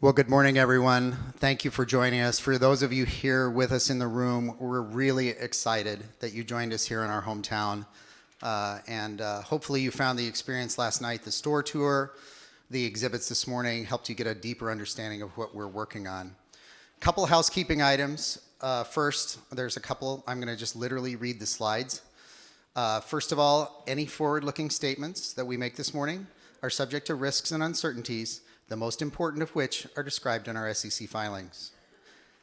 Well, good morning, everyone. Thank you for joining us. For those of you here with us in the room, we're really excited that you joined us here in our hometown. And hopefully you found the experience last night, the store tour, the exhibits this morning, helped you get a deeper understanding of what we're working on. Couple housekeeping items. First, there's a couple. I'm going to just literally read the slides. First of all, any forward-looking statements that we make this morning are subject to risks and uncertainties, the most important of which are described in our SEC filings.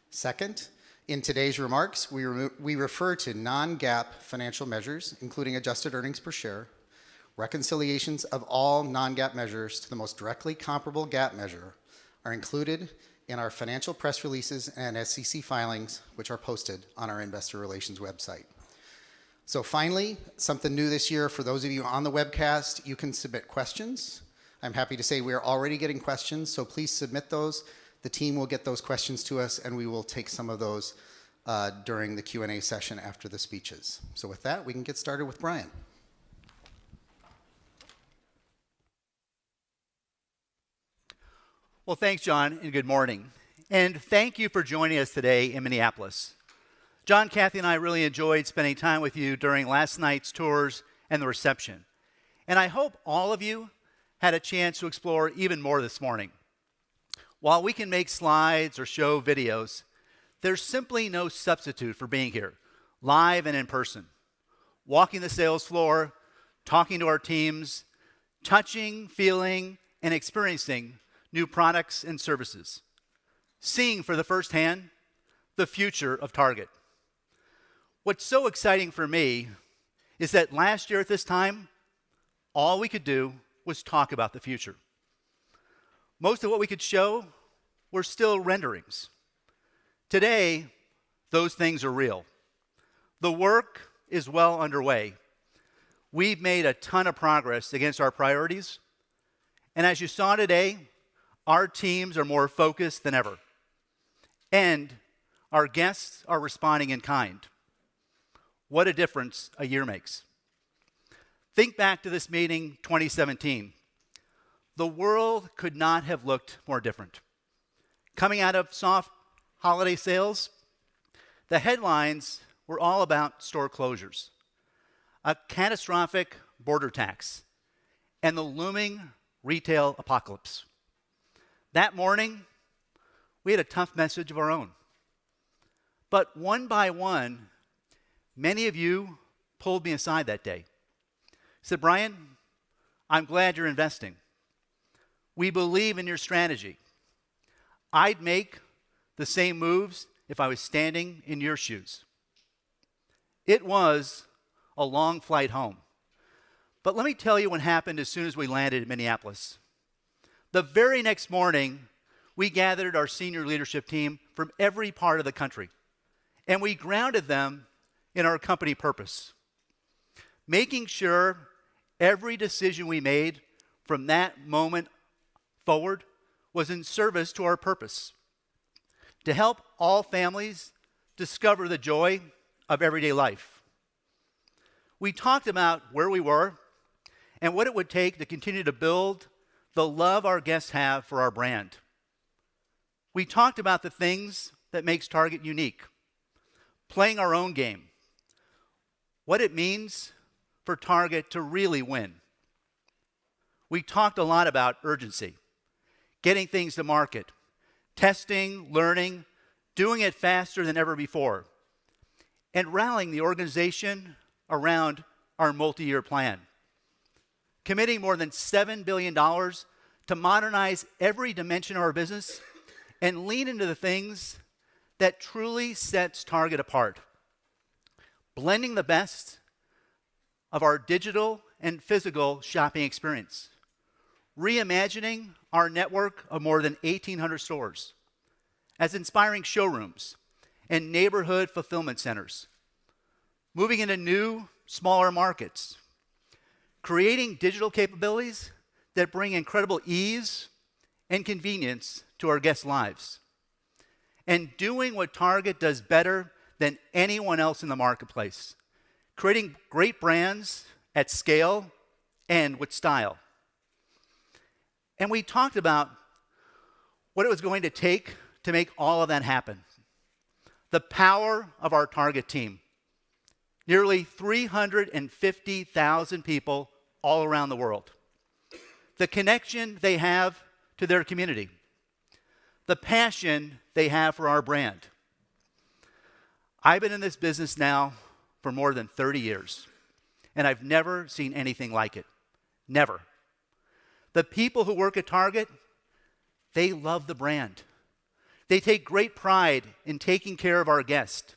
Second, in today's remarks, we refer to non-GAAP financial measures, including adjusted earnings per share. Reconciliations of all non-GAAP measures to the most directly comparable GAAP measure are included in our financial press releases and SEC filings, which are posted on our investor relations website. So finally, something new this year, for those of you on the webcast, you can submit questions. I'm happy to say we are already getting questions, so please submit those. The team will get those questions to us, and we will take some of those during the Q&A session after the speeches. So with that, we can get started with Brian. Well, thanks, John, and good morning. And thank you for joining us today in Minneapolis. John, Kathy, and I really enjoyed spending time with you during last night's tours and the reception. And I hope all of you had a chance to explore even more this morning. While we can make slides or show videos, there's simply no substitute for being here, live and in person, walking the sales floor, talking to our teams, touching, feeling, and experiencing new products and services, seeing for the first hand the future of Target. What's so exciting for me is that last year at this time, all we could do was talk about the future. Most of what we could show were still renderings. Today, those things are real. The work is well underway. We've made a ton of progress against our priorities, and as you saw today, our teams are more focused than ever, and our guests are responding in kind. What a difference a year makes. Think back to this meeting 2017. The world could not have looked more different. Coming out of soft holiday sales, the headlines were all about store closures, a catastrophic border tax, and the looming retail apocalypse. That morning, we had a tough message of our own. But one by one, many of you pulled me aside that day. Said, Brian, I'm glad you're investing. We believe in your strategy. I'd make the same moves if I was standing in your shoes. It was a long flight home. But let me tell you what happened as soon as we landed in Minneapolis. The very next morning, we gathered our senior leadership team from every part of the country, and we grounded them in our company purpose, making sure every decision we made from that moment forward was in service to our purpose, to help all families discover the joy of everyday life. We talked about where we were and what it would take to continue to build the love our guests have for our brand. We talked about the things that makes Target unique, playing our own game, what it means for Target to really win. We talked a lot about urgency, getting things to market, testing, learning, doing it faster than ever before, and rallying the organization around our multi-year plan, committing more than $7 billion to modernize every dimension of our business and lean into the things that truly sets Target apart, blending the best of our digital and physical shopping experience, reimagining our network of more than 1,800 stores as inspiring showrooms and neighborhood fulfillment centers, moving into new, smaller markets, creating digital capabilities that bring incredible ease and convenience to our guests' lives, and doing what Target does better than anyone else in the marketplace, creating great brands at scale and with style. And we talked about what it was going to take to make all of that happen. The power of our Target team. Nearly 350,000 people all around the world. The connection they have to their community. The passion they have for our brand. I've been in this business now for more than 30 years, and I've never seen anything like it. Never. The people who work at Target, they love the brand. They take great pride in taking care of our guest.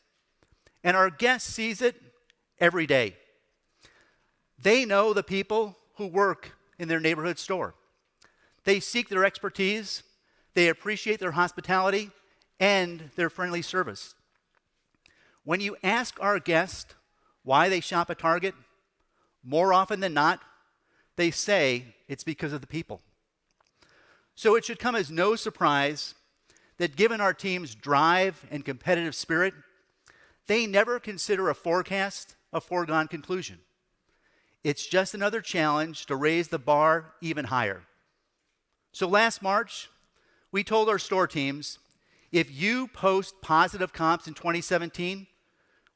And our guest sees it every day. They know the people who work in their neighborhood store. They seek their expertise, they appreciate their hospitality, and their friendly service. When you ask our guests why they shop at Target, more often than not, they say it's because of the people. So it should come as no surprise that given our team's drive and competitive spirit, they never consider a forecast a foregone conclusion. It's just another challenge to raise the bar even higher. So last March, we told our store teams, if you post positive comps in 2017,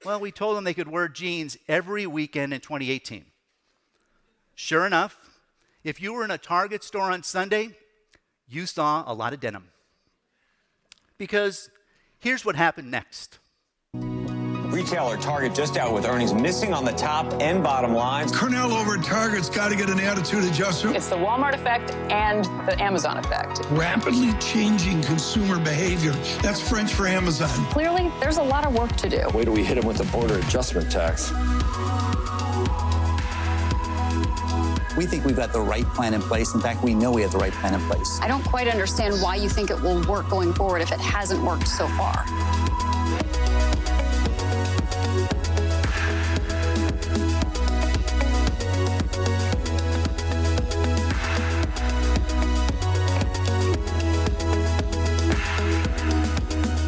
well, we told them they could wear jeans every weekend in 2018. Sure enough, if you were in a Target store on Sunday, you saw a lot of denim. Because here's what happened next. Retailer Target just out with earnings missing on the top and bottom lines. Cornell over at Target's got to get an attitude adjustment. It's the Walmart effect and the Amazon effect. Rapidly changing consumer behavior. That's French for Amazon. Clearly, there's a lot of work to do. Wait till we hit them with the border adjustment tax. We think we've got the right plan in place. In fact, we know we have the right plan in place. I don't quite understand why you think it will work going forward if it hasn't worked so far.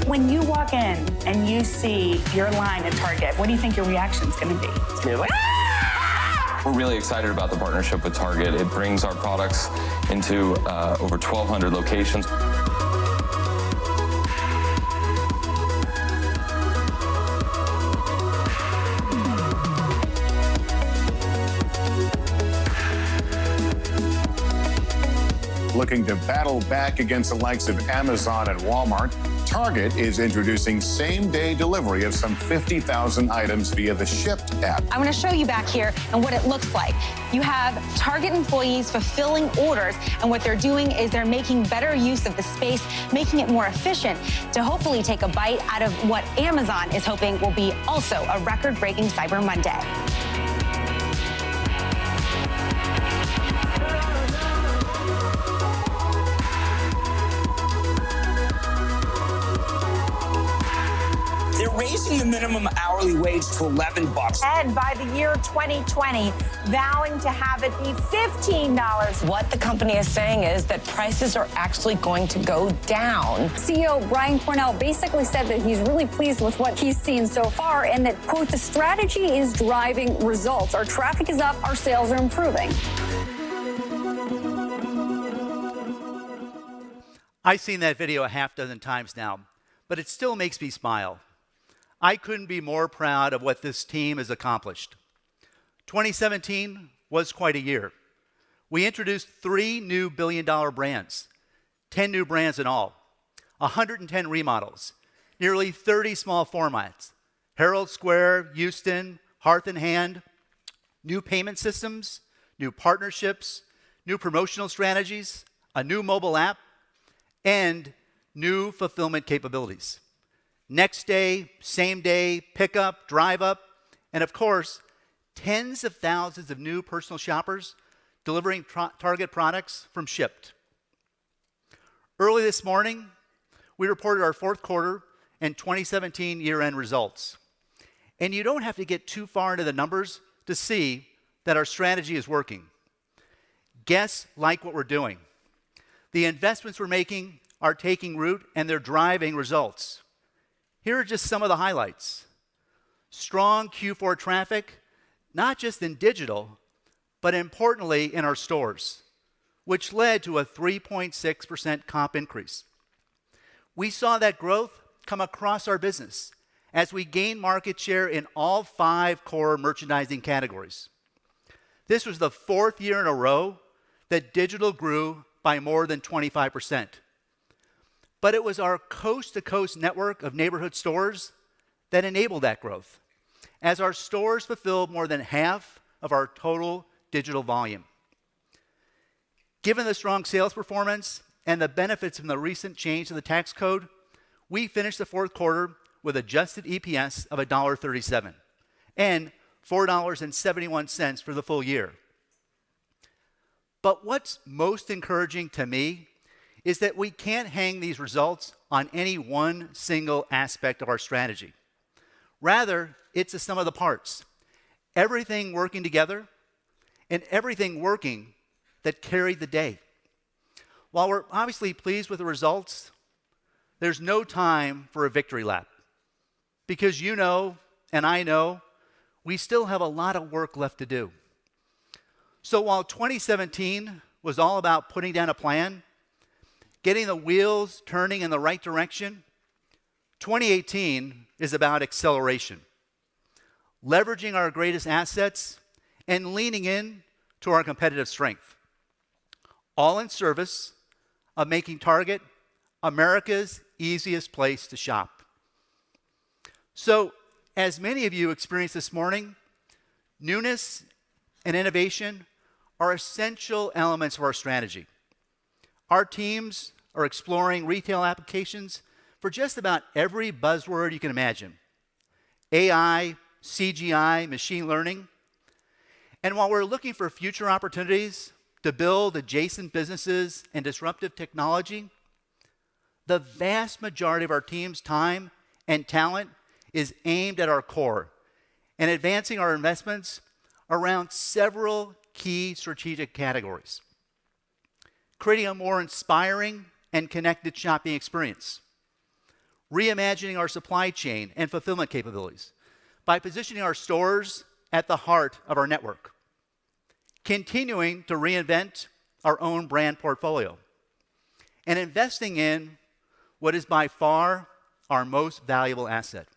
When you walk in and you see your line at Target, what do you think your reaction's going to be? It's gonna be like, ah! We're really excited about the partnership with Target. It brings our products into over 1,200 locations. Looking to battle back against the likes of Amazon and Walmart, Target is introducing same-day delivery of some 50,000 items via the Shipt app. I'm going to show you back here and what it looks like. You have Target employees fulfilling orders, and what they're doing is they're making better use of the space, making it more efficient to hopefully take a bite out of what Amazon is hoping will be also a record-breaking Cyber Monday. They're raising the minimum hourly wage to $11. And by the year 2020, vowing to have it be $15. What the company is saying is that prices are actually going to go down. CEO Brian Cornell basically said that he's really pleased with what he's seen so far and that, quote, the strategy is driving results. Our traffic is up, our sales are improving. I've seen that video a half dozen times now, but it still makes me smile. I couldn't be more proud of what this team has accomplished. 2017 was quite a year. We introduced 3 new billion-dollar brands, 10 new brands in all, 110 remodels, nearly 30 small formats, Herald Square, Houston, Hearth and Hand, new payment systems, new partnerships, new promotional strategies, a new mobile app, and new fulfillment capabilities. Next day, same day, pickup, drive up, and of course, tens of thousands of new personal shoppers delivering Target products from Shipt. Early this morning, we reported our fourth quarter and 2017 year-end results. And you don't have to get too far into the numbers to see that our strategy is working. Guests like what we're doing. The investments we're making are taking root and they're driving results. Here are just some of the highlights. Strong Q4 traffic, not just in digital, but importantly in our stores, which led to a 3.6% comp increase. We saw that growth come across our business as we gained market share in all 5 core merchandising categories. This was the 4th year in a row that digital grew by more than 25%. But it was our coast-to-coast network of neighborhood stores that enabled that growth, as our stores fulfilled more than half of our total digital volume. Given the strong sales performance and the benefits from the recent change to the tax code, we finished the 4th quarter with adjusted EPS of $1.37 and $4.71 for the full year. But what's most encouraging to me is that we can't hang these results on any one single aspect of our strategy. Rather, it's the sum of the parts. Everything working together and everything working that carried the day. While we're obviously pleased with the results, there's no time for a victory lap. Because you know, and I know, we still have a lot of work left to do. So while 2017 was all about putting down a plan, getting the wheels turning in the right direction, 2018 is about acceleration, leveraging our greatest assets and leaning in to our competitive strength, all in service of making Target America's easiest place to shop. So, as many of you experienced this morning, newness and innovation are essential elements of our strategy. Our teams are exploring retail applications for just about every buzzword you can imagine: AI, CGI, machine learning. And while we're looking for future opportunities to build adjacent businesses and disruptive technology, the vast majority of our team's time and talent is aimed at our core and advancing our investments around several key strategic categories. Creating a more inspiring and connected shopping experience. Reimagining our supply chain and fulfillment capabilities by positioning our stores at the heart of our network. Continuing to reinvent our own brand portfolio. And investing in what is by far our most valuable asset: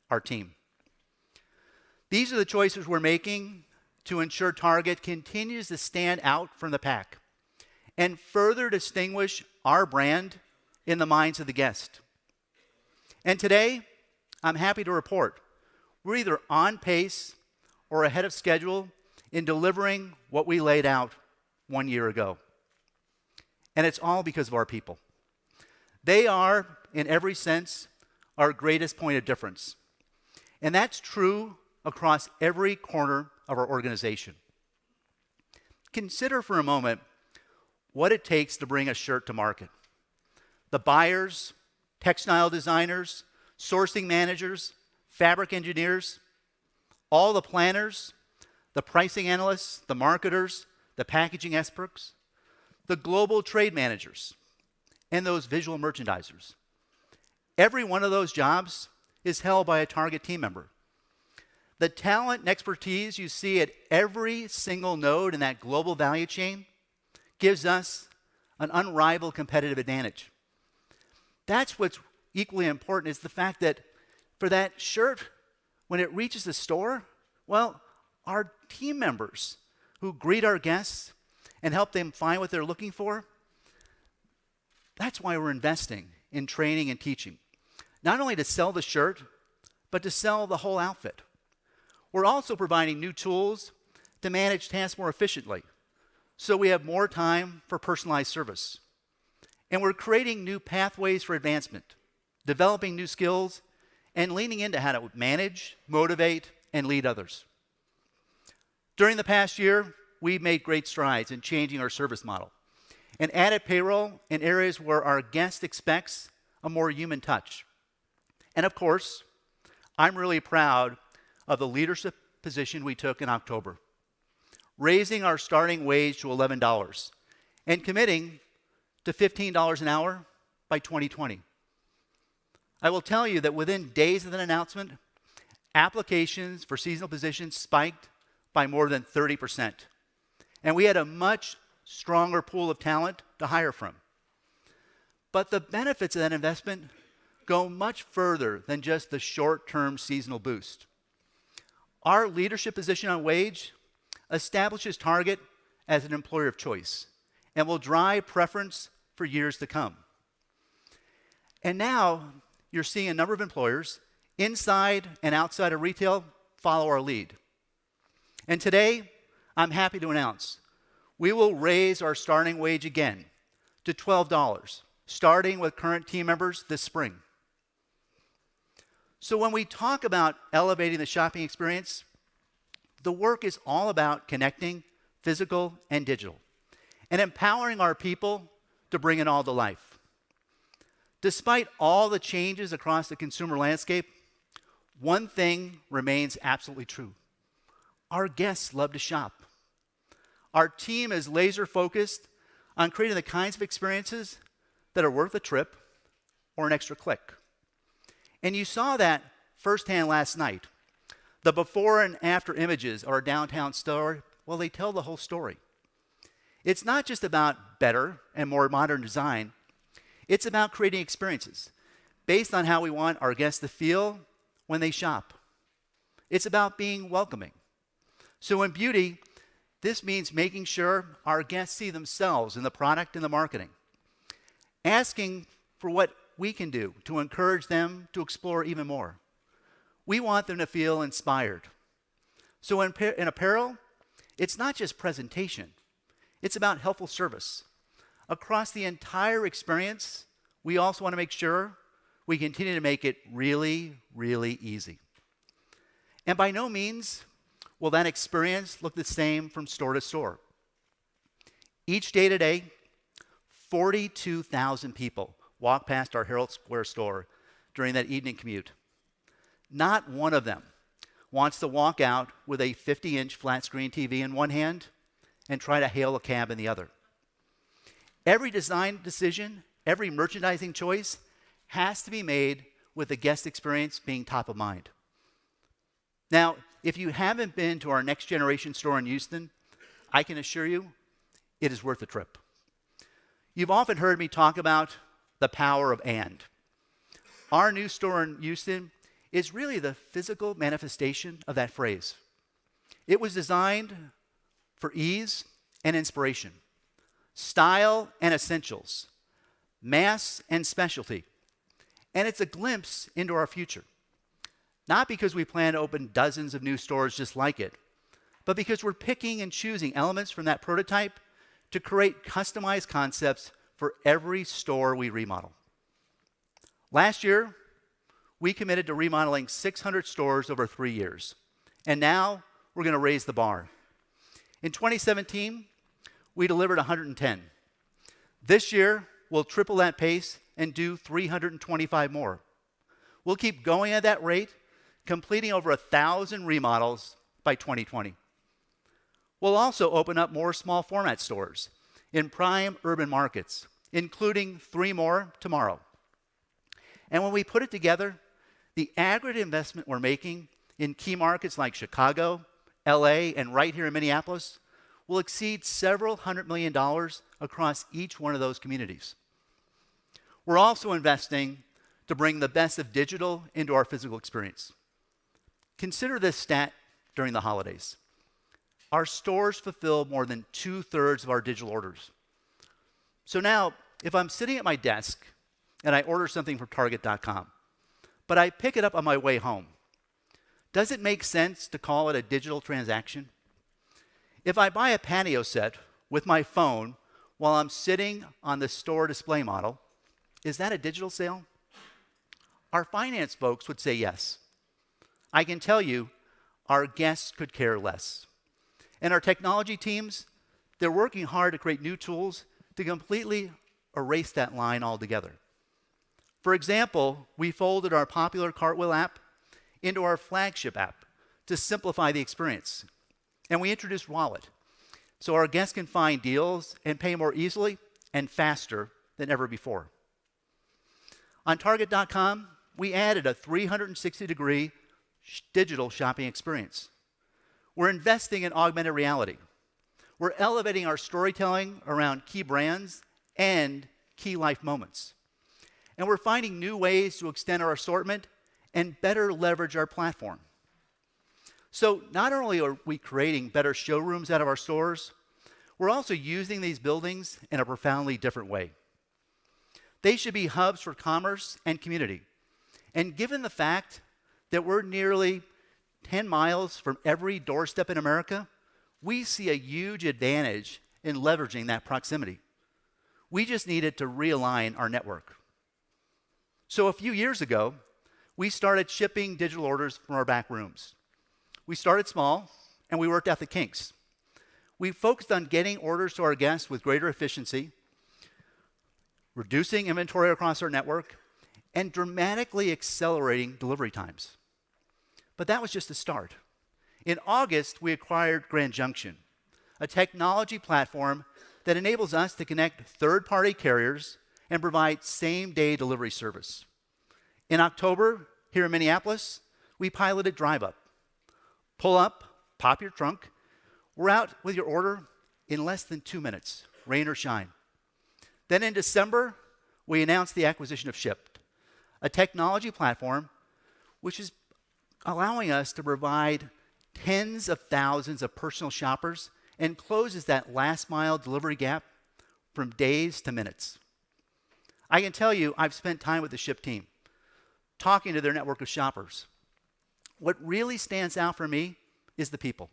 our team. These are the choices we're making to ensure Target continues to stand out from the pack and further distinguish our brand in the minds of the guest. And today, I'm happy to report we're either on pace or ahead of schedule in delivering what we laid out 1 year ago. And it's all because of our people. They are, in every sense, our greatest point of difference. And that's true across every corner of our organization. Consider for a moment what it takes to bring a shirt to market. The buyers, textile designers, sourcing managers, fabric engineers, all the planners, the pricing analysts, the marketers, the packaging experts, the global trade managers, and those visual merchandisers. Every one of those jobs is held by a Target team member. The talent and expertise you see at every single node in that global value chain gives us an unrivaled competitive advantage. That's what's equally important, is the fact that for that shirt, when it reaches the store, well, our team members who greet our guests and help them find what they're looking for, that's why we're investing in training and teaching. Not only to sell the shirt, but to sell the whole outfit. We're also providing new tools to manage tasks more efficiently, so we have more time for personalized service. And we're creating new pathways for advancement, developing new skills, and leaning into how to manage, motivate, and lead others. During the past year, we've made great strides in changing our service model and added payroll in areas where our guest expects a more human touch. And of course, I'm really proud of the leadership position we took in October, raising our starting wage to $11 and committing to $15 an hour by 2020. I will tell you that within days of that announcement, applications for seasonal positions spiked by more than 30%. And we had a much stronger pool of talent to hire from. But the benefits of that investment go much further than just the short-term seasonal boost. Our leadership position on wage establishes Target as an employer of choice and will drive preference for years to come. And now you're seeing a number of employers inside and outside of retail follow our lead. And today, I'm happy to announce we will raise our starting wage again to $12, starting with current team members this spring. So when we talk about elevating the shopping experience, the work is all about connecting physical and digital and empowering our people to bring it all to life. Despite all the changes across the consumer landscape, one thing remains absolutely true. Our guests love to shop. Our team is laser focused on creating the kinds of experiences that are worth a trip or an extra click. And you saw that firsthand last night. The before and after images of our downtown store, well, they tell the whole story. It's not just about better and more modern design. It's about creating experiences based on how we want our guests to feel when they shop. It's about being welcoming. So in beauty, this means making sure our guests see themselves in the product and the marketing, asking for what we can do to encourage them to explore even more. We want them to feel inspired. So in apparel, it's not just presentation. It's about helpful service. Across the entire experience, we also want to make sure we continue to make it really, really easy. And by no means will that experience look the same from store to store. Each day today, 42,000 people walk past our Herald Square store during that evening commute. Not one of them wants to walk out with a 50-inch flat screen TV in one hand and try to hail a cab in the other. Every design decision, every merchandising choice has to be made with the guest experience being top of mind. Now, if you haven't been to our Next Generation store in Houston, I can assure you it is worth the trip. You've often heard me talk about the power of and. Our new store in Houston is really the physical manifestation of that phrase. It was designed for ease and inspiration, style and essentials, mass and specialty. And it's a glimpse into our future. Not because we plan to open dozens of new stores just like it, but because we're picking and choosing elements from that prototype to create customized concepts for every store we remodel. Last year, we committed to remodeling 600 stores over 3 years. And now we're going to raise the bar. In 2017, we delivered 110. This year, we'll triple that pace and do 325 more. We'll keep going at that rate, completing over 1,000 remodels by 2020. We'll also open up more small format stores in prime urban markets, including 3 more tomorrow. And when we put it together, the aggregate investment we're making in key markets like Chicago, LA, and right here in Minneapolis will exceed several $100 million across each one of those communities. We're also investing to bring the best of digital into our physical experience. Consider this stat during the holidays. Our stores fulfill more than 2/3 of our digital orders. So now, if I'm sitting at my desk and I order something from Target.com, but I pick it up on my way home, does it make sense to call it a digital transaction? If I buy a patio set with my phone while I'm sitting on the store display model, is that a digital sale? Our finance folks would say yes. I can tell you, our guests could care less. And our technology teams, they're working hard to create new tools to completely erase that line altogether. For example, we folded our popular Cartwheel app into our flagship app to simplify the experience. And we introduced Wallet, so our guests can find deals and pay more easily and faster than ever before. On Target.com, we added a 360-degree digital shopping experience. We're investing in augmented reality. We're elevating our storytelling around key brands and key life moments. And we're finding new ways to extend our assortment and better leverage our platform. So not only are we creating better showrooms out of our stores, we're also using these buildings in a profoundly different way. They should be hubs for commerce and community. And given the fact that we're nearly 10 miles from every doorstep in America, we see a huge advantage in leveraging that proximity. We just needed to realign our network. So a few years ago, we started shipping digital orders from our back rooms. We started small, and we worked out the kinks. We focused on getting orders to our guests with greater efficiency, reducing inventory across our network, and dramatically accelerating delivery times. But that was just the start. In August, we acquired Grand Junction, a technology platform that enables us to connect third-party carriers and provide same-day delivery service. In October, here in Minneapolis, we piloted Drive Up. Pull up, pop your trunk. We're out with your order in less than 2 minutes, rain or shine. Then in December, we announced the acquisition of Shipt, a technology platform which is allowing us to provide tens of thousands of personal shoppers and closes that last mile delivery gap from days to minutes. I can tell you, I've spent time with the Shipt team, talking to their network of shoppers. What really stands out for me is the people,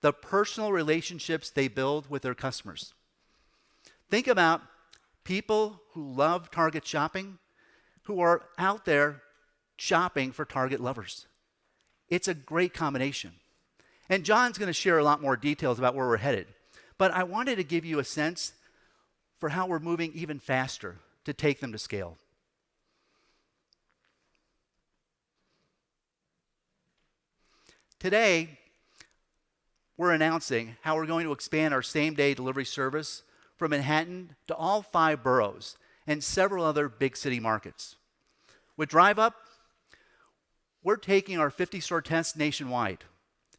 the personal relationships they build with their customers. Think about people who love Target shopping, who are out there shopping for Target lovers. It's a great combination. And John's going to share a lot more details about where we're headed. But I wanted to give you a sense for how we're moving even faster to take them to scale. Today, we're announcing how we're going to expand our same-day delivery service from Manhattan to all 5 boroughs and several other big city markets. With Drive Up, we're taking our 50-store test nationwide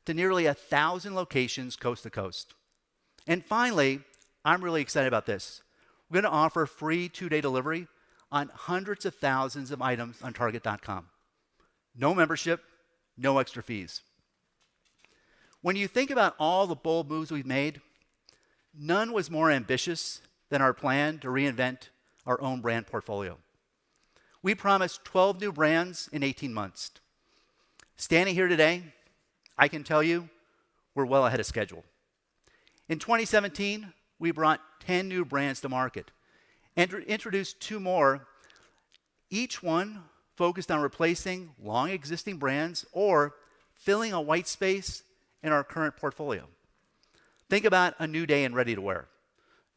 to nearly 1,000 locations coast to coast. And finally, I'm really excited about this. We're going to offer free 2-day delivery on hundreds of thousands of items on Target.com. No membership, no extra fees. When you think about all the bold moves we've made, none was more ambitious than our plan to reinvent our own brand portfolio. We promised 12 new brands in 18 months. Standing here today, I can tell you we're well ahead of schedule. In 2017, we brought 10 new brands to market and introduced 2 more, each one focused on replacing long existing brands or filling a white space in our current portfolio. Think about A New Day in ready-to-wear,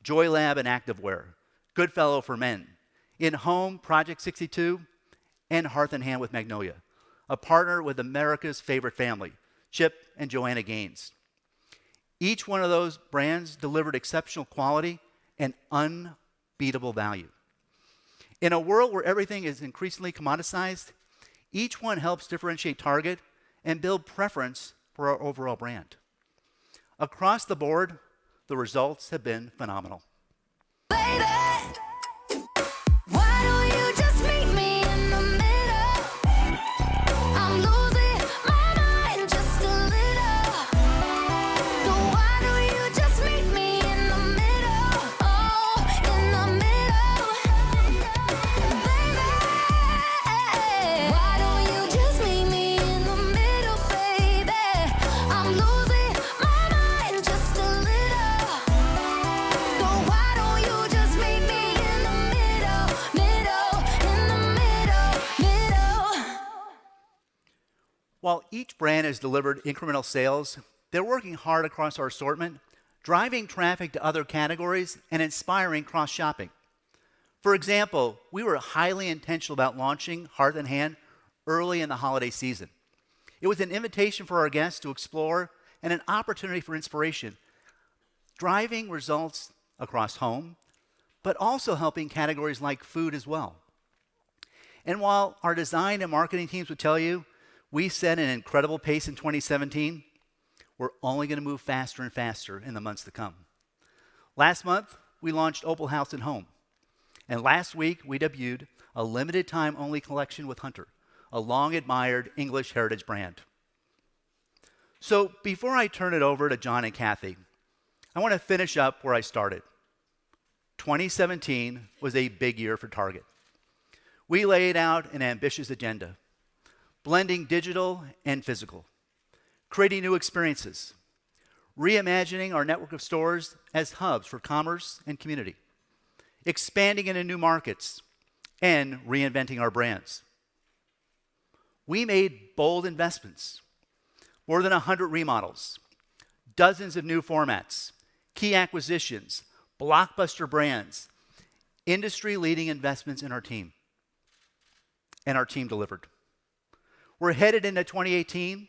JoyLab and activewear, Goodfellow for men, In Home, Project 62, and Hearth & Hand with Magnolia, a partner with America's favorite family, Chip and Joanna Gaines. Each one of those brands delivered exceptional quality and unbeatable value. In a world where everything is increasingly commoditized, each one helps differentiate Target and build preference for our overall brand. Across the board, the results have been phenomenal. Baby, why don't you just meet me in the middle? I'm losing my mind just a little. So why don't you just meet me in the middle? Oh, in the middle. Baby, why don't you just meet me in the middle, baby? I'm losing my mind just a little. So why don't you just meet me in the middle, in the middle. While each brand has delivered incremental sales, they're working hard across our assortment, driving traffic to other categories and inspiring cross-shopping. For example, we were highly intentional about launching Hearth & Hand early in the holiday season. It was an invitation for our guests to explore and an opportunity for inspiration, driving results across home, but also helping categories like food as well. And while our design and marketing teams would tell you we set an incredible pace in 2017, we're only going to move faster and faster in the months to come. Last month, we launched Opal House & Home, And last week, we debuted a limited time only collection with Hunter, a long admired English heritage brand. So before I turn it over to John and Kathy, I want to finish up where I started. 2017 was a big year for Target. We laid out an ambitious agenda, blending digital and physical, creating new experiences, reimagining our network of stores as hubs for commerce and community, expanding into new markets, and reinventing our brands. We made bold investments, more than 100 remodels, dozens of new formats, key acquisitions, blockbuster brands, industry-leading investments in our team. And our team delivered. We're headed into 2018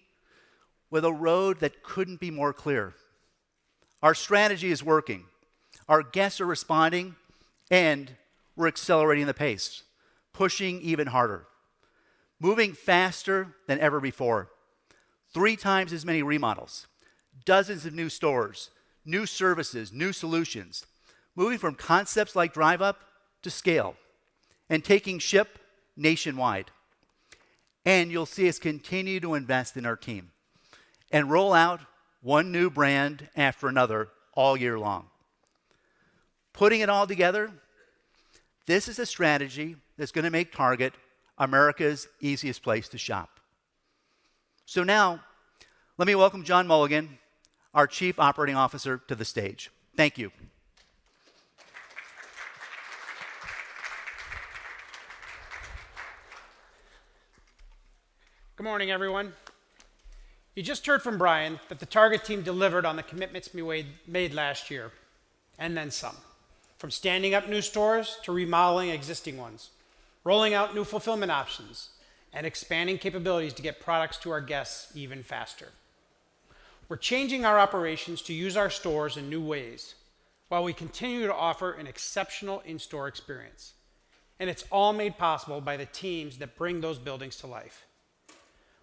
with a road that couldn't be more clear. Our strategy is working. Our guests are responding, and we're accelerating the pace, pushing even harder, moving faster than ever before. 3 times as many remodels, dozens of new stores, new services, new solutions, moving from concepts like Drive Up to scale, and taking Ship nationwide. And you'll see us continue to invest in our team and roll out one new brand after another all year long. Putting it all together, this is a strategy that's going to make Target America's easiest place to shop. So now, let me welcome John Mulligan, our Chief Operating Officer, to the stage. Thank you. Good morning, everyone. You just heard from Brian that the Target team delivered on the commitments we made last year, and then some. From standing up new stores to remodeling existing ones, rolling out new fulfillment options, and expanding capabilities to get products to our guests even faster. We're changing our operations to use our stores in new ways, while we continue to offer an exceptional in-store experience. And it's all made possible by the teams that bring those buildings to life.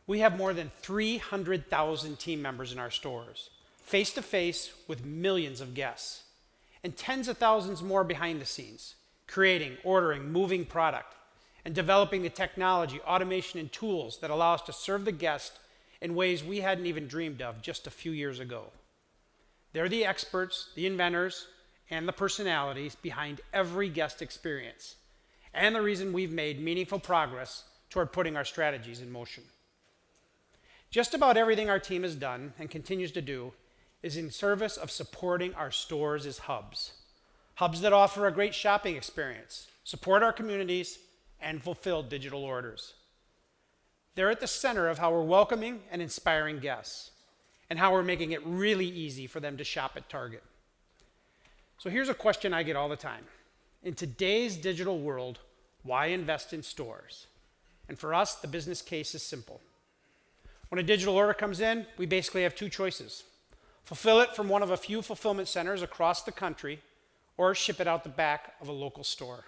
We have more than 300,000 team members in our stores, face-to-face with millions of guests, and tens of thousands more behind the scenes, creating, ordering, moving product, and developing the technology, automation, and tools that allow us to serve the guest in ways we hadn't even dreamed of just a few years ago. They're the experts, the inventors, and the personalities behind every guest experience, and the reason we've made meaningful progress toward putting our strategies in motion. Just about everything our team has done and continues to do is in service of supporting our stores as hubs. Hubs that offer a great shopping experience, support our communities, and fulfill digital orders. They're at the center of how we're welcoming and inspiring guests, and how we're making it really easy for them to shop at Target. So here's a question I get all the time. In today's digital world, why invest in stores? And for us, the business case is simple. When a digital order comes in, we basically have 2 choices. Fulfill it from one of a few fulfillment centers across the country, or ship it out the back of a local store.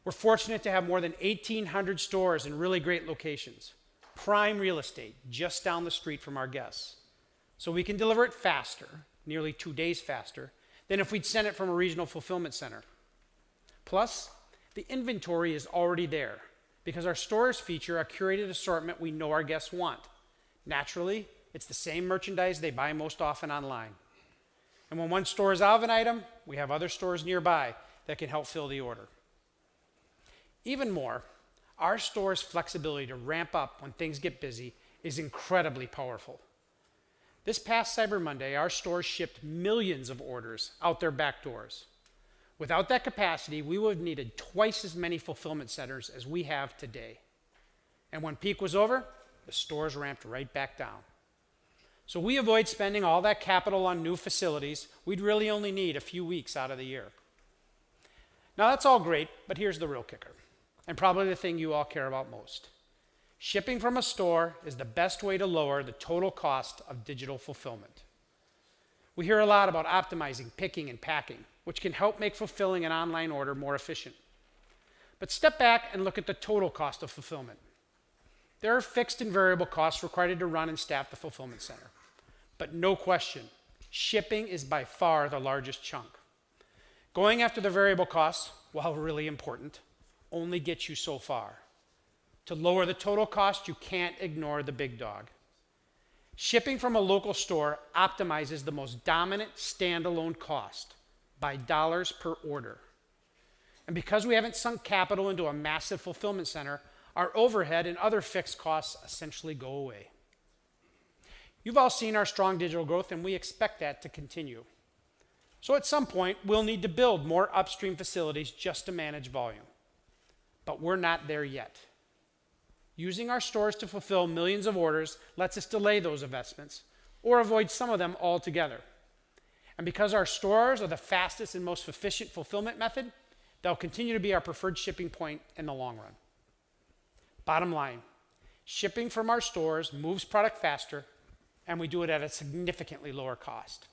We're fortunate to have more than 1,800 stores in really great locations, prime real estate just down the street from our guests. So we can deliver it faster, nearly 2 days faster, than if we'd sent it from a regional fulfillment center. Plus, the inventory is already there because our stores feature a curated assortment we know our guests want. Naturally, it's the same merchandise they buy most often online. And when one store is out of an item, we have other stores nearby that can help fill the order. Even more, our store's flexibility to ramp up when things get busy is incredibly powerful. This past Cyber Monday, our stores shipped millions of orders out their back doors. Without that capacity, we would have needed twice as many fulfillment centers as we have today. And when peak was over, the stores ramped right back down. So we avoid spending all that capital on new facilities we'd really only need a few weeks out of the year. Now that's all great, but here's the real kicker, and probably the thing you all care about most. Shipping from a store is the best way to lower the total cost of digital fulfillment. We hear a lot about optimizing picking and packing, which can help make fulfilling an online order more efficient. But step back and look at the total cost of fulfillment. There are fixed and variable costs required to run and staff the fulfillment center. But no question, shipping is by far the largest chunk. Going after the variable costs, while really important, only get you so far. To lower the total cost, you can't ignore the big dog. Shipping from a local store optimizes the most dominant standalone cost by dollars per order. And because we haven't sunk capital into a massive fulfillment center, our overhead and other fixed costs essentially go away. You've all seen our strong digital growth, and we expect that to continue. So at some point, we'll need to build more upstream facilities just to manage volume. But we're not there yet. Using our stores to fulfill millions of orders lets us delay those investments or avoid some of them altogether. And because our stores are the fastest and most efficient fulfillment method, they'll continue to be our preferred shipping point in the long run. Bottom line, shipping from our stores moves product faster, and we do it at a significantly lower cost.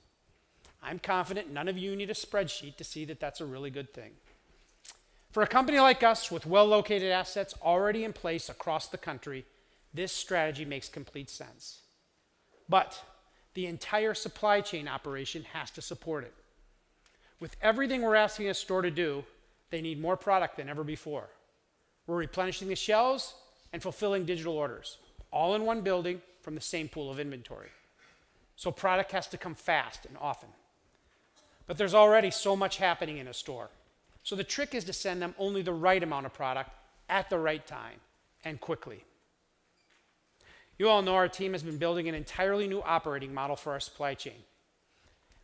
I'm confident none of you need a spreadsheet to see that that's a really good thing. For a company like us with well-located assets already in place across the country, this strategy makes complete sense. But the entire supply chain operation has to support it. With everything we're asking a store to do, they need more product than ever before. We're replenishing the shelves and fulfilling digital orders, all in one building from the same pool of inventory. So product has to come fast and often. But there's already so much happening in a store. So the trick is to send them only the right amount of product at the right time and quickly. You all know our team has been building an entirely new operating model for our supply chain.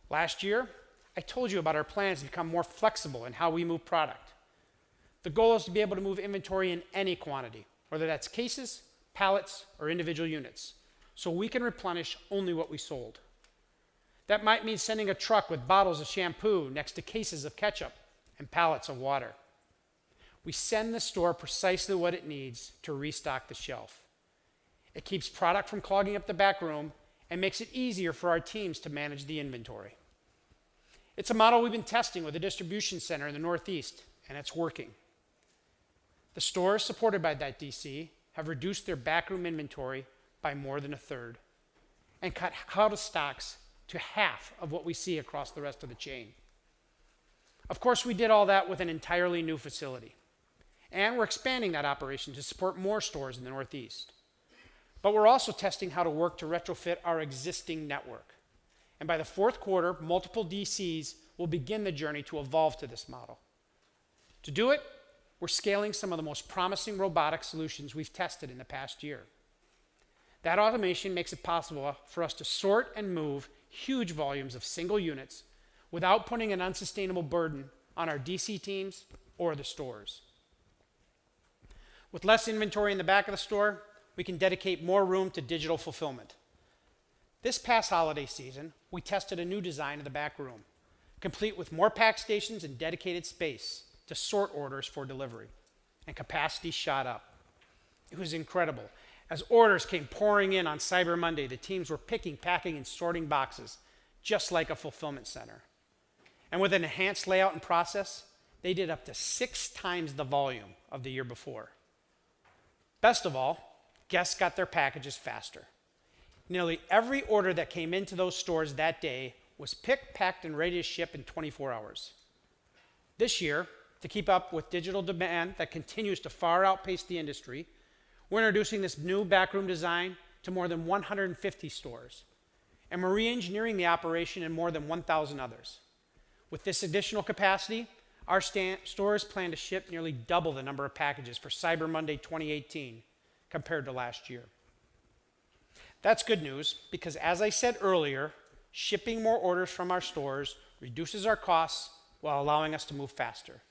Last year, I told you about our plans to become more flexible in how we move product. The goal is to be able to move inventory in any quantity, whether that's cases, pallets, or individual units, so we can replenish only what we sold. That might mean sending a truck with bottles of shampoo next to cases of ketchup and pallets of water. We send the store precisely what it needs to restock the shelf. It keeps product from clogging up the back room and makes it easier for our teams to manage the inventory. It's a model we've been testing with a distribution center in the Northeast, and it's working. The stores supported by that DC have reduced their backroom inventory by more than a third and cut out of stocks to half of what we see across the rest of the chain. Of course, we did all that with an entirely new facility, and we're expanding that operation to support more stores in the Northeast. But we're also testing how to work to retrofit our existing network. And by the fourth quarter, multiple DCs will begin the journey to evolve to this model. To do it, we're scaling some of the most promising robotic solutions we've tested in the past year. That automation makes it possible for us to sort and move huge volumes of single units without putting an unsustainable burden on our DC teams or the stores. With less inventory in the back of the store, we can dedicate more room to digital fulfillment. This past holiday season, we tested a new design of the back room, complete with more pack stations and dedicated space to sort orders for delivery, and capacity shot up. It was incredible. As orders came pouring in on Cyber Monday, the teams were picking, packing, and sorting boxes, just like a fulfillment center. And with an enhanced layout and process, they did up to 6 times the volume of the year before. Best of all, guests got their packages faster. Nearly every order that came into those stores that day was picked, packed, and ready to ship in 24 hours. This year, to keep up with digital demand that continues to far outpace the industry, we're introducing this new backroom design to more than 150 stores, and we're re-engineering the operation in more than 1,000 others. With this additional capacity, our stores plan to ship nearly double the number of packages for Cyber Monday 2018 compared to last year. That's good news because, as I said earlier, shipping more orders from our stores reduces our costs while allowing us to move faster.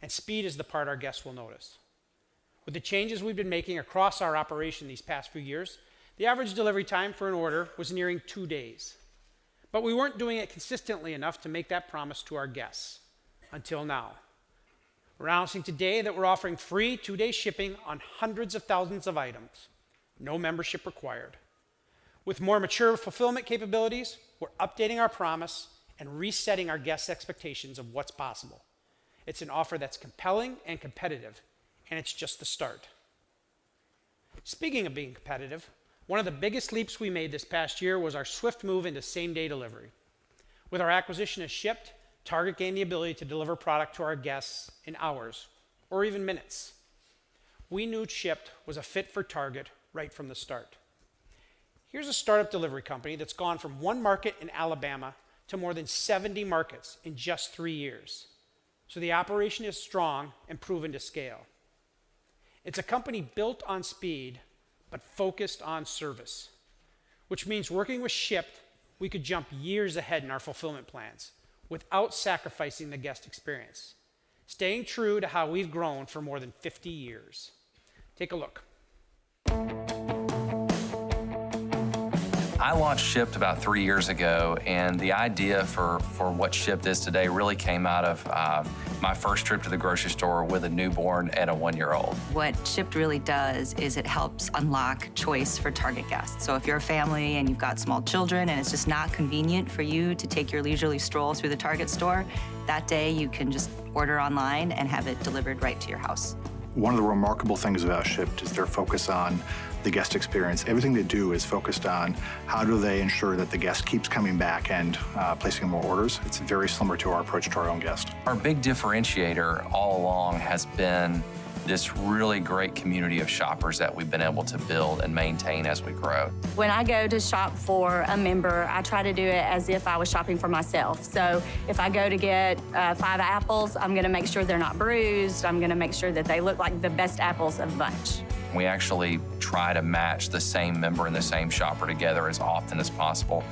And speed is the part our guests will notice. With the changes we've been making across our operation these past few years, the average delivery time for an order was nearing 2 days. But we weren't doing it consistently enough to make that promise to our guests until now. We're announcing today that we're offering free 2-day shipping on hundreds of thousands of items, no membership required. With more mature fulfillment capabilities, we're updating our promise and resetting our guests' expectations of what's possible. It's an offer that's compelling and competitive, and it's just the start. Speaking of being competitive, one of the biggest leaps we made this past year was our swift move into same-day delivery. With our acquisition of Shipt, Target gained the ability to deliver product to our guests in hours or even minutes. We knew Shipt was a fit for Target right from the start. Here's a startup delivery company that's gone from one market in Alabama to more than 70 markets in just 3 years. So the operation is strong and proven to scale. It's a company built on speed, but focused on service, which means working with Shipt, we could jump years ahead in our fulfillment plans without sacrificing the guest experience, staying true to how we've grown for more than 50 years. Take a look. I launched Shipt about 3 years ago, and the idea for what Shipt is today really came out of my first trip to the grocery store with a newborn and a 1-year-old. What Shipt really does is it helps unlock choice for Target guests. So if you're a family and you've got small children and it's just not convenient for you to take your leisurely stroll through the Target store, that day you can just order online and have it delivered right to your house. One of the remarkable things about Shipt is their focus on the guest experience. Everything they do is focused on how do they ensure that the guest keeps coming back and placing more orders. It's very similar to our approach to our own guest. Our big differentiator all along has been this really great community of shoppers that we've been able to build and maintain as we grow. When I go to shop for a member, I try to do it as if I was shopping for myself. So if I go to get 5 apples, I'm going to make sure they're not bruised. I'm going to make sure that they look like the best apples of the bunch. We actually try to match the same member and the same shopper together as often as possible.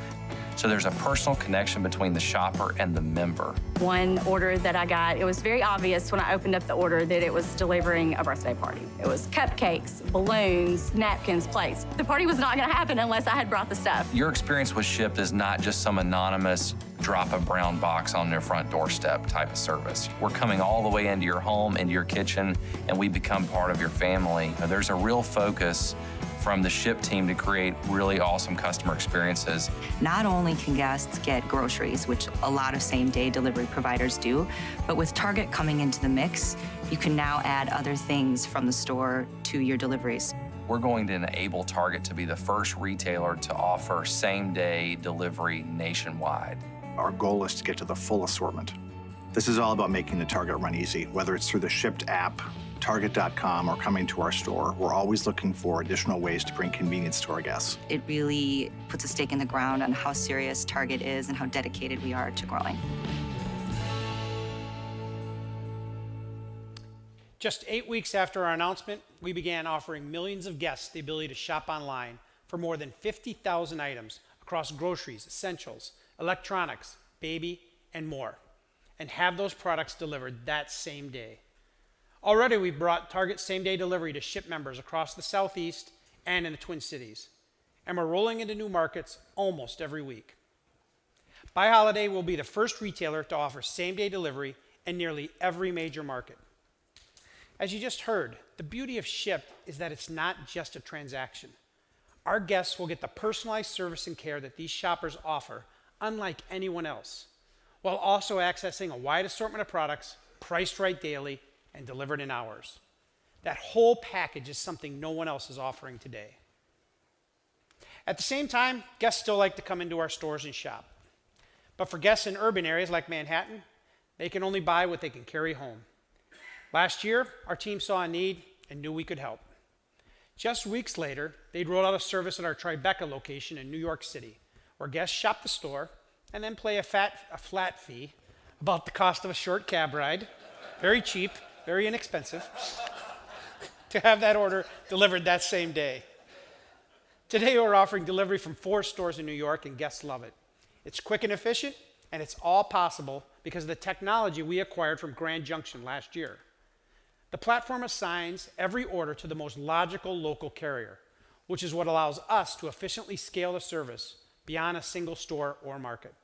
So there's a personal connection between the shopper and the member. One order that I got, it was very obvious when I opened up the order that it was delivering a birthday party. It was cupcakes, balloons, napkins, plates. The party was not going to happen unless I had brought the stuff. Your experience with Shipt is not just some anonymous drop a brown box on their front doorstep type of service. We're coming all the way into your home, into your kitchen, and we become part of your family. There's a real focus from the Shipt team to create really awesome customer experiences. Not only can guests get groceries, which a lot of same-day delivery providers do, but with Target coming into the mix, you can now add other things from the store to your deliveries. We're going to enable Target to be the first retailer to offer same-day delivery nationwide. Our goal is to get to the full assortment. This is all about making the Target run easy, whether it's through the Shipt app, Target.com, or coming to our store. We're always looking for additional ways to bring convenience to our guests. It really puts a stake in the ground on how serious Target is and how dedicated we are to growing. Just 8 weeks after our announcement, we began offering millions of guests the ability to shop online for more than 50,000 items across groceries, essentials, electronics, baby, and more, and have those products delivered that same day. Already, we've brought Target same-day delivery to Shipt members across the Southeast and in the Twin Cities, and we're rolling into new markets almost every week. By holiday, we'll be the first retailer to offer same-day delivery in nearly every major market. As you just heard, the beauty of Shipt is that it's not just a transaction. Our guests will get the personalized service and care that these shoppers offer, unlike anyone else, while also accessing a wide assortment of products, priced right daily, and delivered in hours. That whole package is something no one else is offering today. At the same time, guests still like to come into our stores and shop. But for guests in urban areas like Manhattan, they can only buy what they can carry home. Last year, our team saw a need and knew we could help. Just weeks later, they'd rolled out a service at our Tribeca location in New York City, where guests shop the store and then pay a flat fee, about the cost of a short cab ride, very cheap, very inexpensive, to have that order delivered that same day. Today, we're offering delivery from 4 stores in New York, and guests love it. It's quick and efficient, and it's all possible because of the technology we acquired from Grand Junction last year. The platform assigns every order to the most logical local carrier, which is what allows us to efficiently scale the service beyond a single store or market.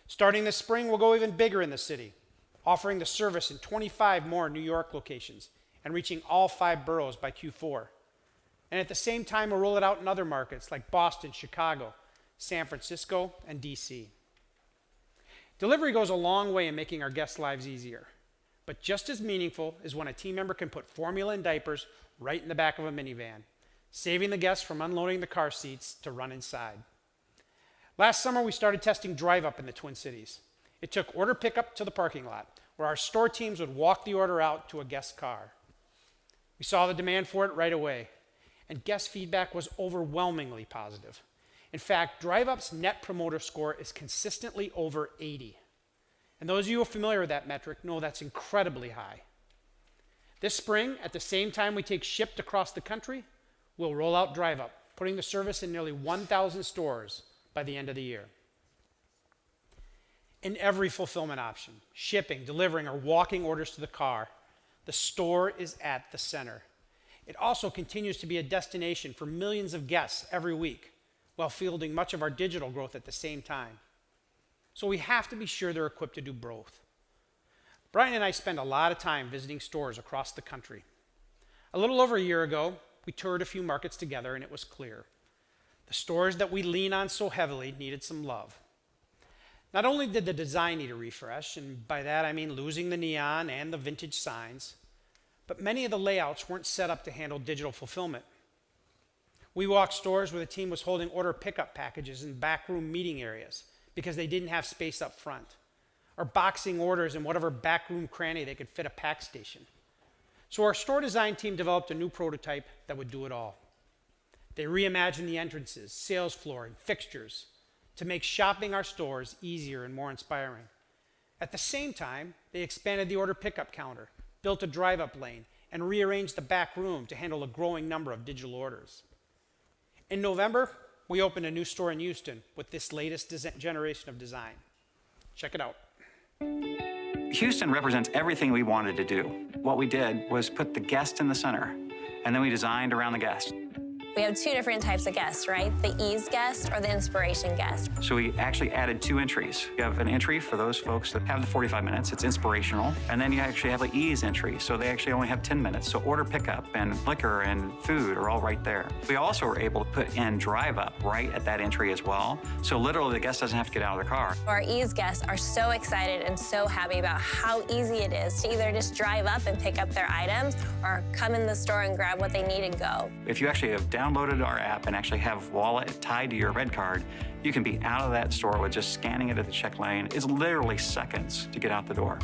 Starting this spring, we'll go even bigger in the city, offering the service in 25 more New York locations and reaching all 5 boroughs by Q4. And at the same time, we'll roll it out in other markets like Boston, Chicago, San Francisco, and DC. Delivery goes a long way in making our guests' lives easier, but just as meaningful is when a team member can put formula and diapers right in the back of a minivan, saving the guests from unloading the car seats to run inside. Last summer, we started testing Drive Up in the Twin Cities. it took order pickup to the parking lot, where our store teams would walk the order out to a guest's car. We saw the demand for it right away, and guest feedback was overwhelmingly positive. In fact, Drive Up's Net Promoter Score is consistently over 80. And those of you who are familiar with that metric know that's incredibly high. This spring, at the same time we take Shipt across the country, we'll roll out Drive Up, putting the service in nearly 1,000 stores by the end of the year. In every fulfillment option, shipping, delivering, or walking orders to the car, the store is at the center. It also continues to be a destination for millions of guests every week, while fielding much of our digital growth at the same time. So we have to be sure they're equipped to do both. Brian and I spend a lot of time visiting stores across the country. A little over a year ago, we toured a few markets together, and it was clear. The stores that we lean on so heavily needed some love. Not only did the design need a refresh, and by that I mean losing the neon and the vintage signs, but many of the layouts weren't set up to handle digital fulfillment. We walked stores where the team was holding order pickup packages in backroom meeting areas because they didn't have space up front, or boxing orders in whatever backroom cranny they could fit a pack station. So our store design team developed a new prototype that would do it all. They reimagined the entrances, sales floor, and fixtures to make shopping our stores easier and more inspiring. At the same time, they expanded the order pickup counter, built a drive-up lane, and rearranged the back room to handle a growing number of digital orders. In November, we opened a new store in Houston with this latest generation of design. Check it out. Houston represents everything we wanted to do. What we did was put the guest in the center, and then we designed around the guest. We have two different types of guests, right? The ease guest or the inspiration guest. So we actually added 2 entries. You have an entry for those folks that have the 45 minutes, it's inspirational. And then you actually have an ease entry, so they actually only have 10 minutes. So order pickup and liquor and food are all right there. We also were able to put in Drive Up right at that entry as well. So literally the guest doesn't have to get out of their car. Our ease guests are so excited and so happy about how easy it is to either just drive up and pick up their items or come in the store and grab what they need and go. If you actually have downloaded our app and actually have wallet tied to your red card, you can be out of that store with just scanning it at the check lane. It's literally seconds to get out the door.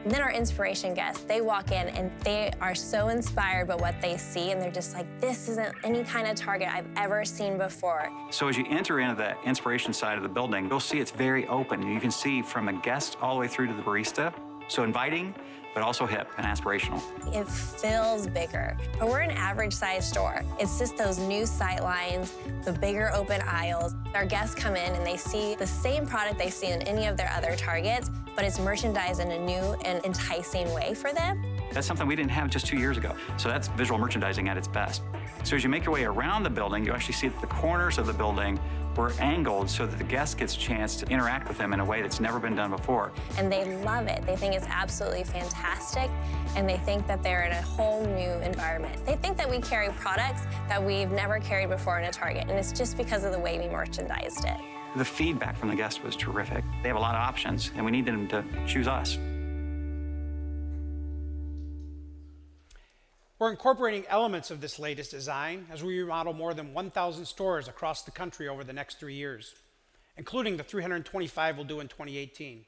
And then our inspiration guests, they walk in and they are so inspired by what they see, and they're just like, this isn't any kind of Target I've ever seen before. So as you enter into the inspiration side of the building, you'll see it's very open. You can see from a guest all the way through to the barista. So inviting, but also hip and aspirational. It feels bigger, but we're an average size store. It's just those new sight lines, the bigger open aisles. Our guests come in and they see the same product they see in any of their other Targets, but it's merchandised in a new and enticing way for them. That's something we didn't have just 2 years ago. So that's visual merchandising at its best. So as you make your way around the building, you actually see that the corners of the building were angled so that the guest gets a chance to interact with them in a way that's never been done before. And they love it. They think it's absolutely fantastic, and they think that they're in a whole new environment. They think that we carry products that we've never carried before in a Target, and it's just because of the way we merchandised it. The feedback from the guests was terrific. They have a lot of options, and we need them to choose us. We're incorporating elements of this latest design as we remodel more than 1,000 stores across the country over the next 3 years, including the 325 we'll do in 2018.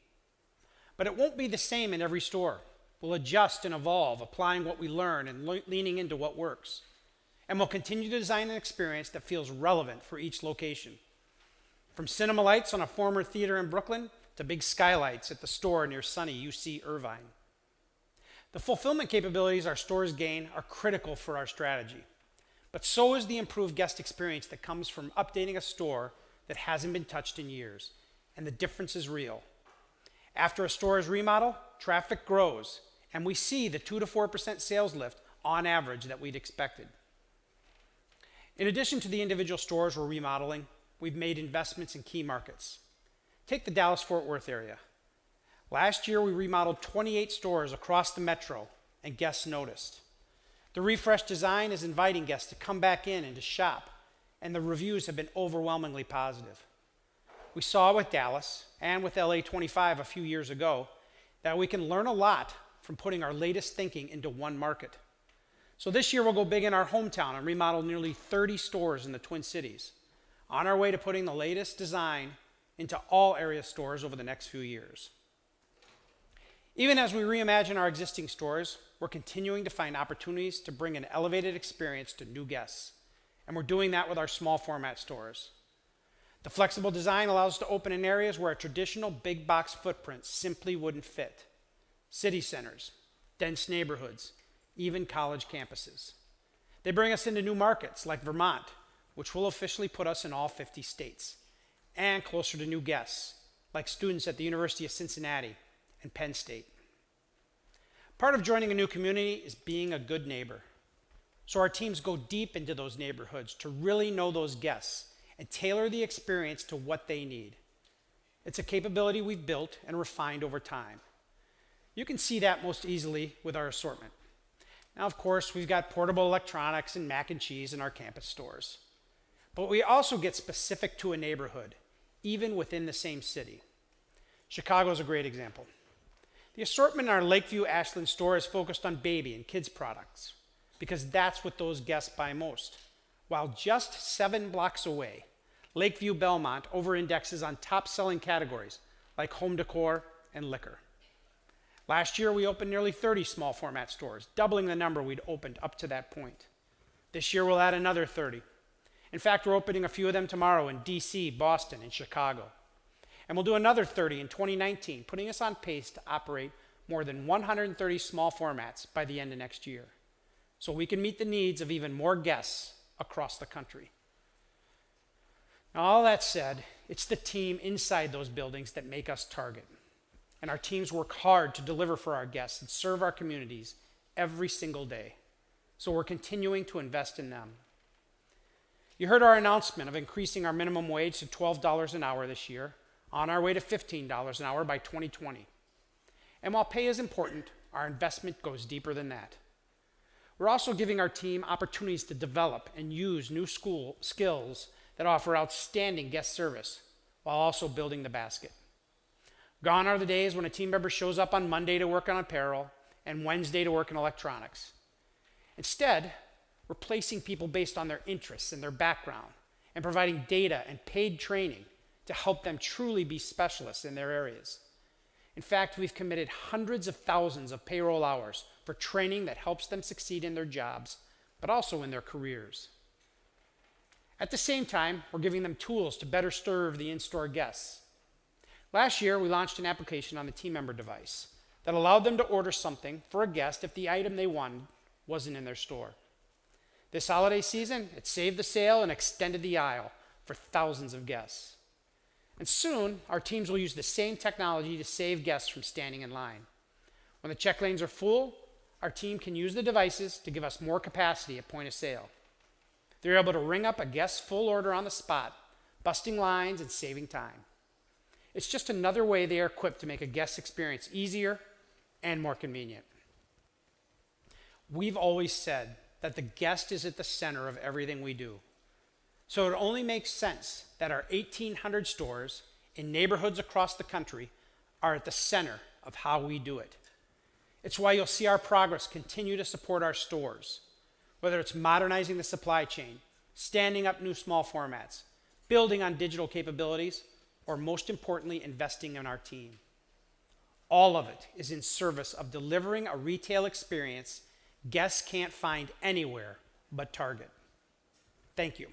But it won't be the same in every store. We'll adjust and evolve, applying what we learn and leaning into what works. And we'll continue to design an experience that feels relevant for each location. From cinema lights on a former theater in Brooklyn to big skylights at the store near sunny UC Irvine. The fulfillment capabilities our stores gain are critical for our strategy, but so is the improved guest experience that comes from updating a store that hasn't been touched in years, and the difference is real. After a store is remodeled, traffic grows, and we see the 2 to 4% sales lift on average that we'd expected. In addition to the individual stores we're remodeling, we've made investments in key markets. Take the Dallas-Fort Worth area. Last year, we remodeled 28 stores across the metro, and guests noticed. The refreshed design is inviting guests to come back in and to shop, and the reviews have been overwhelmingly positive. We saw with Dallas and with LA 25 a few years ago that we can learn a lot from putting our latest thinking into one market. So this year, we'll go big in our hometown and remodel nearly 30 stores in the Twin Cities, on our way to putting the latest design into all area stores over the next few years. Even as we reimagine our existing stores, we're continuing to find opportunities to bring an elevated experience to new guests, and we're doing that with our small format stores. The flexible design allows us to open in areas where a traditional big box footprint simply wouldn't fit. City centers, dense neighborhoods, even college campuses. They bring us into new markets like Vermont, which will officially put us in all 50 states, and closer to new guests, like students at the University of Cincinnati and Penn State. Part of joining a new community is being a good neighbor. So our teams go deep into those neighborhoods to really know those guests and tailor the experience to what they need. It's a capability we've built and refined over time. You can see that most easily with our assortment. Now, of course, we've got portable electronics and mac and cheese in our campus stores. But we also get specific to a neighborhood, even within the same city. Chicago is a great example. The assortment in our Lakeview Ashland store is focused on baby and kids products because that's what those guests buy most. While just 7 blocks away, Lakeview Belmont over-indexes on top-selling categories like home decor and liquor. Last year, we opened nearly 30 small format stores, doubling the number we'd opened up to that point. This year, we'll add another 30. In fact, we're opening a few of them tomorrow in DC, Boston, and Chicago. And we'll do another 30 in 2019, putting us on pace to operate more than 130 small formats by the end of next year, so we can meet the needs of even more guests across the country. Now, all that said, it's the team inside those buildings that make us Target. And our teams work hard to deliver for our guests and serve our communities every single day. So we're continuing to invest in them. You heard our announcement of increasing our minimum wage to $12 an hour this year, on our way to $15 an hour by 2020. And while pay is important, our investment goes deeper than that. We're also giving our team opportunities to develop and use new skills that offer outstanding guest service while also building the basket. Gone are the days when a team member shows up on Monday to work on apparel and Wednesday to work in electronics. Instead, we're placing people based on their interests and their background and providing data and paid training to help them truly be specialists in their areas. In fact, we've committed hundreds of thousands of payroll hours for training that helps them succeed in their jobs, but also in their careers. At the same time, we're giving them tools to better serve the in-store guests. Last year, we launched an application on the team member device that allowed them to order something for a guest if the item they wanted wasn't in their store. This holiday season, it saved the sale and extended the aisle for thousands of guests. And soon, our teams will use the same technology to save guests from standing in line. When the check lanes are full, our team can use the devices to give us more capacity at point of sale. They're able to ring up a guest's full order on the spot, busting lines and saving time. It's just another way they are equipped to make a guest experience easier and more convenient. We've always said that the guest is at the center of everything we do. So it only makes sense that our 1,800 stores in neighborhoods across the country are at the center of how we do it. It's why you'll see our progress continue to support our stores, whether it's modernizing the supply chain, standing up new small formats, building on digital capabilities, or most importantly, investing in our team. All of it is in service of delivering a retail experience guests can't find anywhere but Target. Thank you.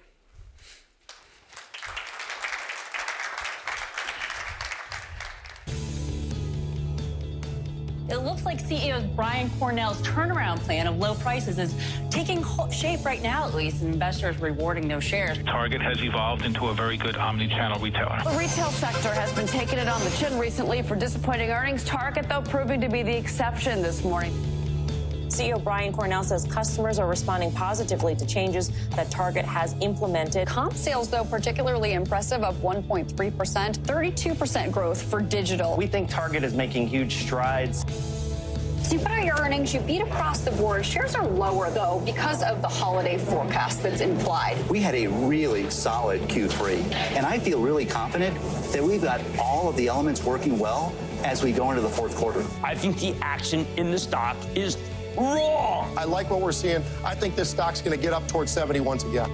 It looks like CEO Brian Cornell's turnaround plan of low prices is taking shape right now, at least, and investors rewarding those shares. Target has evolved into a very good omni-channel retailer. The retail sector has been taking it on the chin recently for disappointing earnings. Target, though, proving to be the exception this morning. CEO Brian Cornell says customers are responding positively to changes that Target has implemented. Comp sales, though, particularly impressive, up 1.3%, 32% growth for digital. We think Target is making huge strides. So you put out your earnings, you beat across the board. Shares are lower, though, because of the holiday forecast that's implied. We had a really solid Q3, and I feel really confident that we've got all of the elements working well as we go into the fourth quarter. I think the action in the stock is wrong. I like what we're seeing. I think this stock's going to get up towards 70 once again.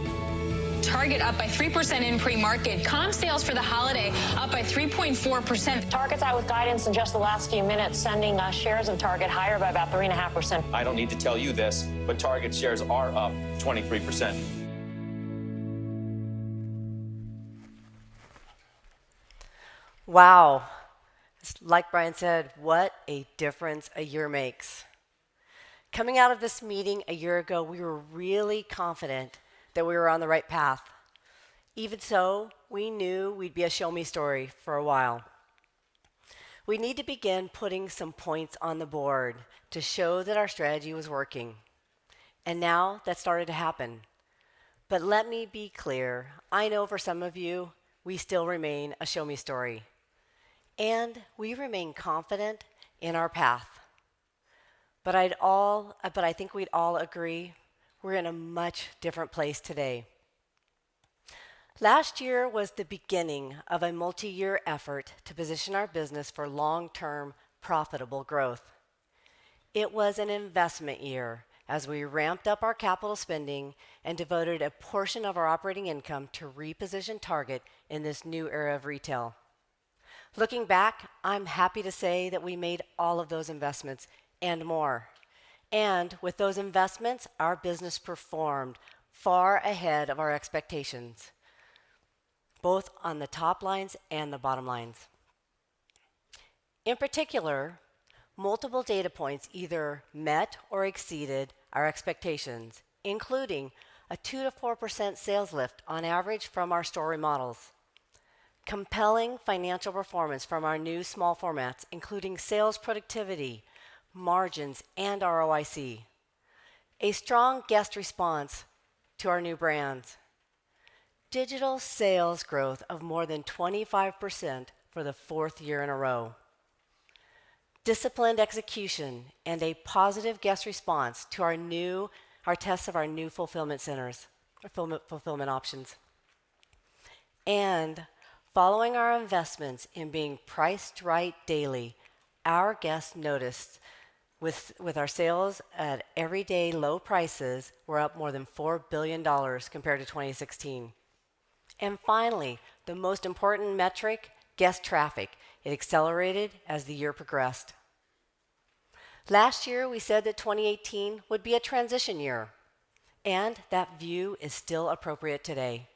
Target up by 3% in pre-market. Comp sales for the holiday up by 3.4%. Target's out with guidance in just the last few minutes, sending shares of Target higher by about 3.5%. I don't need to tell you this, but Target shares are up 23%. Wow. Like Brian said, what a difference a year makes. Coming out of this meeting a year ago, we were really confident that we were on the right path. Even so, we knew we'd be a show-me story for a while. We need to begin putting some points on the board to show that our strategy was working. And now that started to happen. But let me be clear, I know for some of you, we still remain a show-me story. And we remain confident in our path. But I think we'd all agree we're in a much different place today. Last year was the beginning of a multi-year effort to position our business for long-term profitable growth. It was an investment year as we ramped up our capital spending and devoted a portion of our operating income to reposition Target in this new era of retail. Looking back, I'm happy to say that we made all of those investments and more. And with those investments, our business performed far ahead of our expectations, both on the top lines and the bottom lines. In particular, multiple data points either met or exceeded our expectations, including a 2 to 4% sales lift on average from our store remodels, compelling financial performance from our new small formats, including sales productivity, margins, and ROIC, a strong guest response to our new brands, digital sales growth of more than 25% for the 4th year in a row, disciplined execution, and a positive guest response to our tests of our new fulfillment centers, fulfillment options. And following our investments in being priced right daily, our guests noticed with our sales at everyday low prices, we're up more than $4 billion compared to 2016. And finally, the most important metric, guest traffic. It accelerated as the year progressed. Last year, we said that 2018 would be a transition year, and that view is still appropriate today.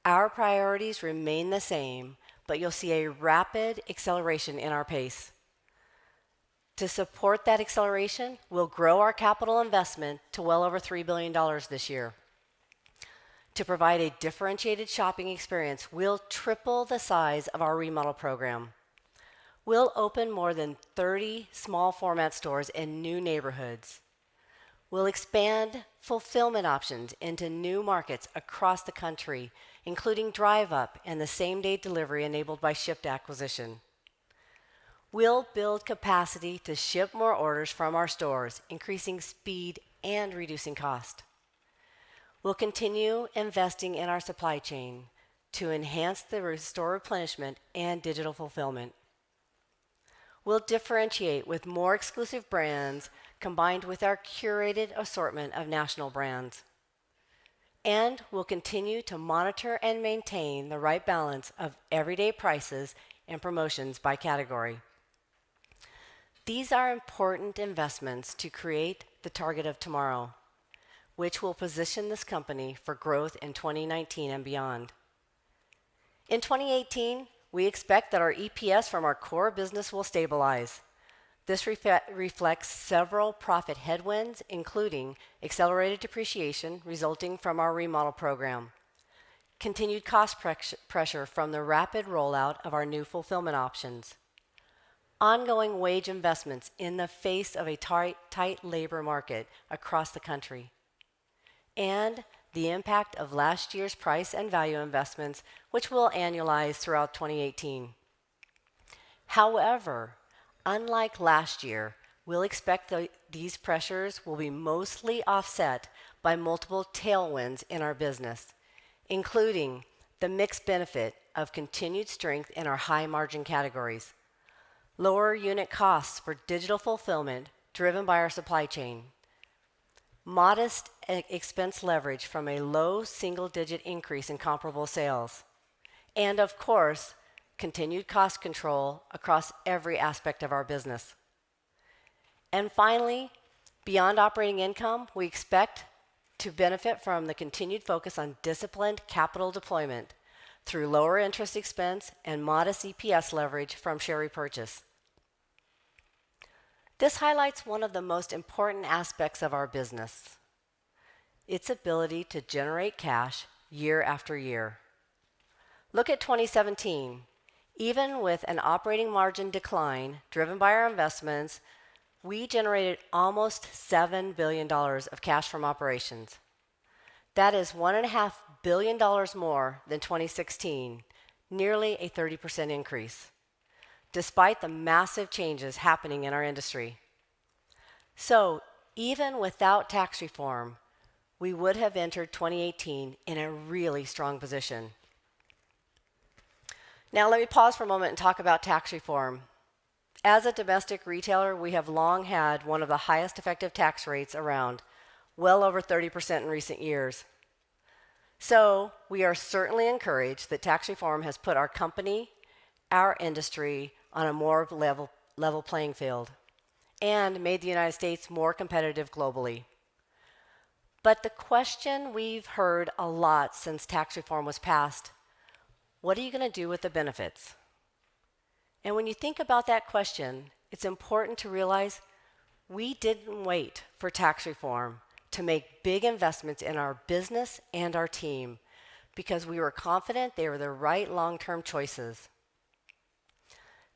Our priorities remain the same, but you'll see a rapid acceleration in our pace. To support that acceleration, we'll grow our capital investment to well over $3 billion this year. To provide a differentiated shopping experience, we'll triple the size of our remodel program. We'll open more than 30 small format stores in new neighborhoods. We'll expand fulfillment options into new markets across the country, including Drive Up and the same-day delivery enabled by Shipt acquisition. We'll build capacity to ship more orders from our stores, increasing speed and reducing cost. We'll continue investing in our supply chain to enhance the store replenishment and digital fulfillment. We'll differentiate with more exclusive brands combined with our curated assortment of national brands. And we'll continue to monitor and maintain the right balance of everyday prices and promotions by category. These are important investments to create the Target of tomorrow, which will position this company for growth in 2019 and beyond. In 2018, we expect that our EPS from our core business will stabilize. This reflects several profit headwinds, including accelerated depreciation resulting from our remodel program, continued cost pressure from the rapid rollout of our new fulfillment options, ongoing wage investments in the face of a tight labor market across the country, and the impact of last year's price and value investments, which will annualize throughout 2018. However, unlike last year, we'll expect these pressures will be mostly offset by multiple tailwinds in our business, including the mixed benefit of continued strength in our high-margin categories, lower unit costs for digital fulfillment driven by our supply chain, modest expense leverage from a low single-digit increase in comparable sales, and of course, continued cost control across every aspect of our business. And finally, beyond operating income, we expect to benefit from the continued focus on disciplined capital deployment through lower interest expense and modest EPS leverage from share repurchase. This highlights one of the most important aspects of our business, its ability to generate cash year after year. Look at 2017. Even with an operating margin decline driven by our investments, we generated almost $7 billion of cash from operations. That is $1.5 billion more than 2016, nearly a 30% increase, despite the massive changes happening in our industry. So, even without tax reform, we would have entered 2018 in a really strong position. Now, let me pause for a moment and talk about tax reform. As a domestic retailer, we have long had one of the highest effective tax rates around, well over 30% in recent years. So, we are certainly encouraged that tax reform has put our company, our industry, on a more level playing field and made the United States more competitive globally. But the question we've heard a lot since tax reform was passed, what are you going to do with the benefits? And when you think about that question, it's important to realize we didn't wait for tax reform to make big investments in our business and our team because we were confident they were the right long-term choices.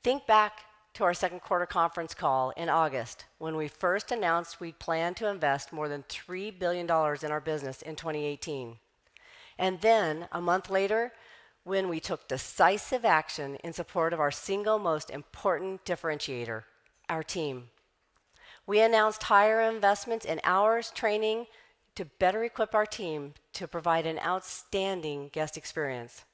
Think back to our second quarter conference call in August when we first announced we planned to invest more than $3 billion in our business in 2018. And then, a month later, when we took decisive action in support of our single most important differentiator, our team. We announced higher investments in hours, training to better equip our team to provide an outstanding guest experience.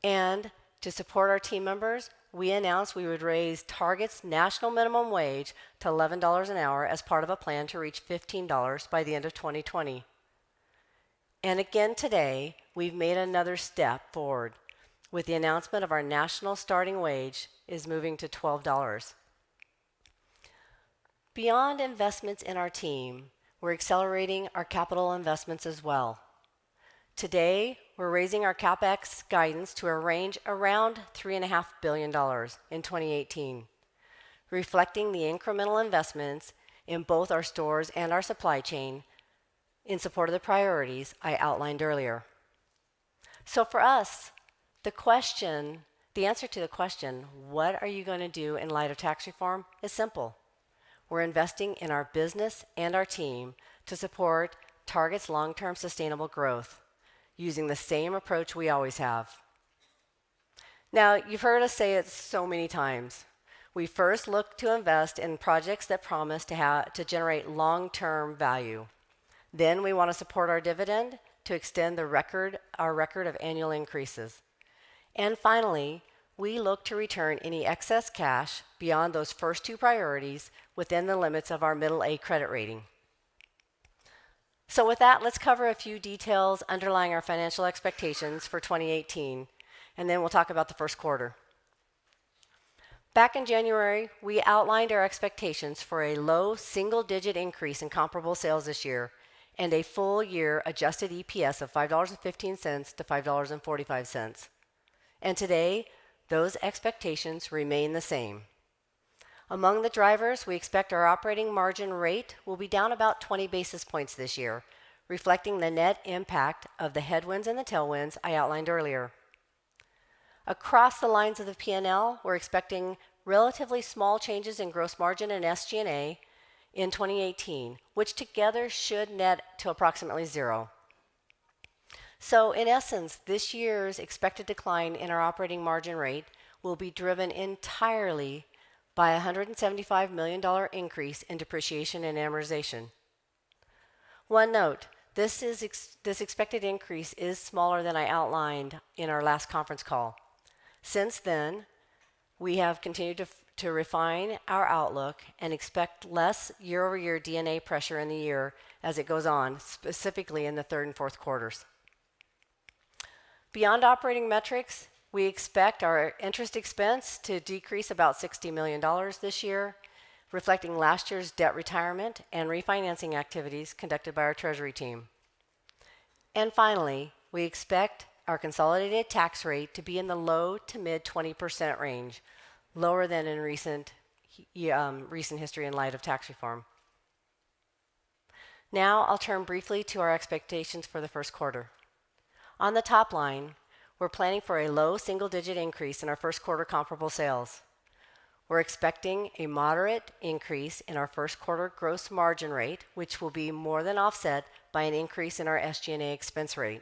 And to support our team members, we announced we would raise Target's national minimum wage to $11 an hour as part of a plan to reach $15 by the end of 2020. And again today, we've made another step forward with the announcement of our national starting wage is moving to $12. Beyond investments in our team, we're accelerating our capital investments as well. Today, we're raising our CapEx guidance to a range around $3.5 billion in 2018, reflecting the incremental investments in both our stores and our supply chain in support of the priorities I outlined earlier. So for us, the answer to the question, what are you going to do in light of tax reform, is simple. We're investing in our business and our team to support Target's long-term sustainable growth using the same approach we always have. Now, you've heard us say it so many times. We first look to invest in projects that promise to generate long-term value. Then we want to support our dividend to extend our record of annual increases. And finally, we look to return any excess cash beyond those first two priorities within the limits of our middle A credit rating. So with that, let's cover a few details underlying our financial expectations for 2018, and then we'll talk about the first quarter. Back in January, we outlined our expectations for a low single-digit increase in comparable sales this year and a full-year adjusted EPS of $5.15 to $5.45. And today, those expectations remain the same. Among the drivers, we expect our operating margin rate will be down about 20 basis points this year, reflecting the net impact of the headwinds and the tailwinds I outlined earlier. Across the lines of the P&L, we're expecting relatively small changes in gross margin and SG&A in 2018, which together should net to approximately zero. So in essence, this year's expected decline in our operating margin rate will be driven entirely by a $175 million increase in depreciation and amortization. One note, this expected increase is smaller than I outlined in our last conference call. Since then, we have continued to to refine our outlook and expect less year-over-year D&A pressure in the year as it goes on, specifically in the third and fourth quarters. Beyond operating metrics, we expect our interest expense to decrease about $60 million this year, reflecting last year's debt retirement and refinancing activities conducted by our Treasury team. And finally, we expect our consolidated tax rate to be in the low to mid 20% range, lower than in recent history in light of tax reform. Now I'll turn briefly to our expectations for the first quarter. On the top line, we're planning for a low single-digit increase in our first quarter comparable sales. We're expecting a moderate increase in our first quarter gross margin rate, which will be more than offset by an increase in our SG&A expense rate.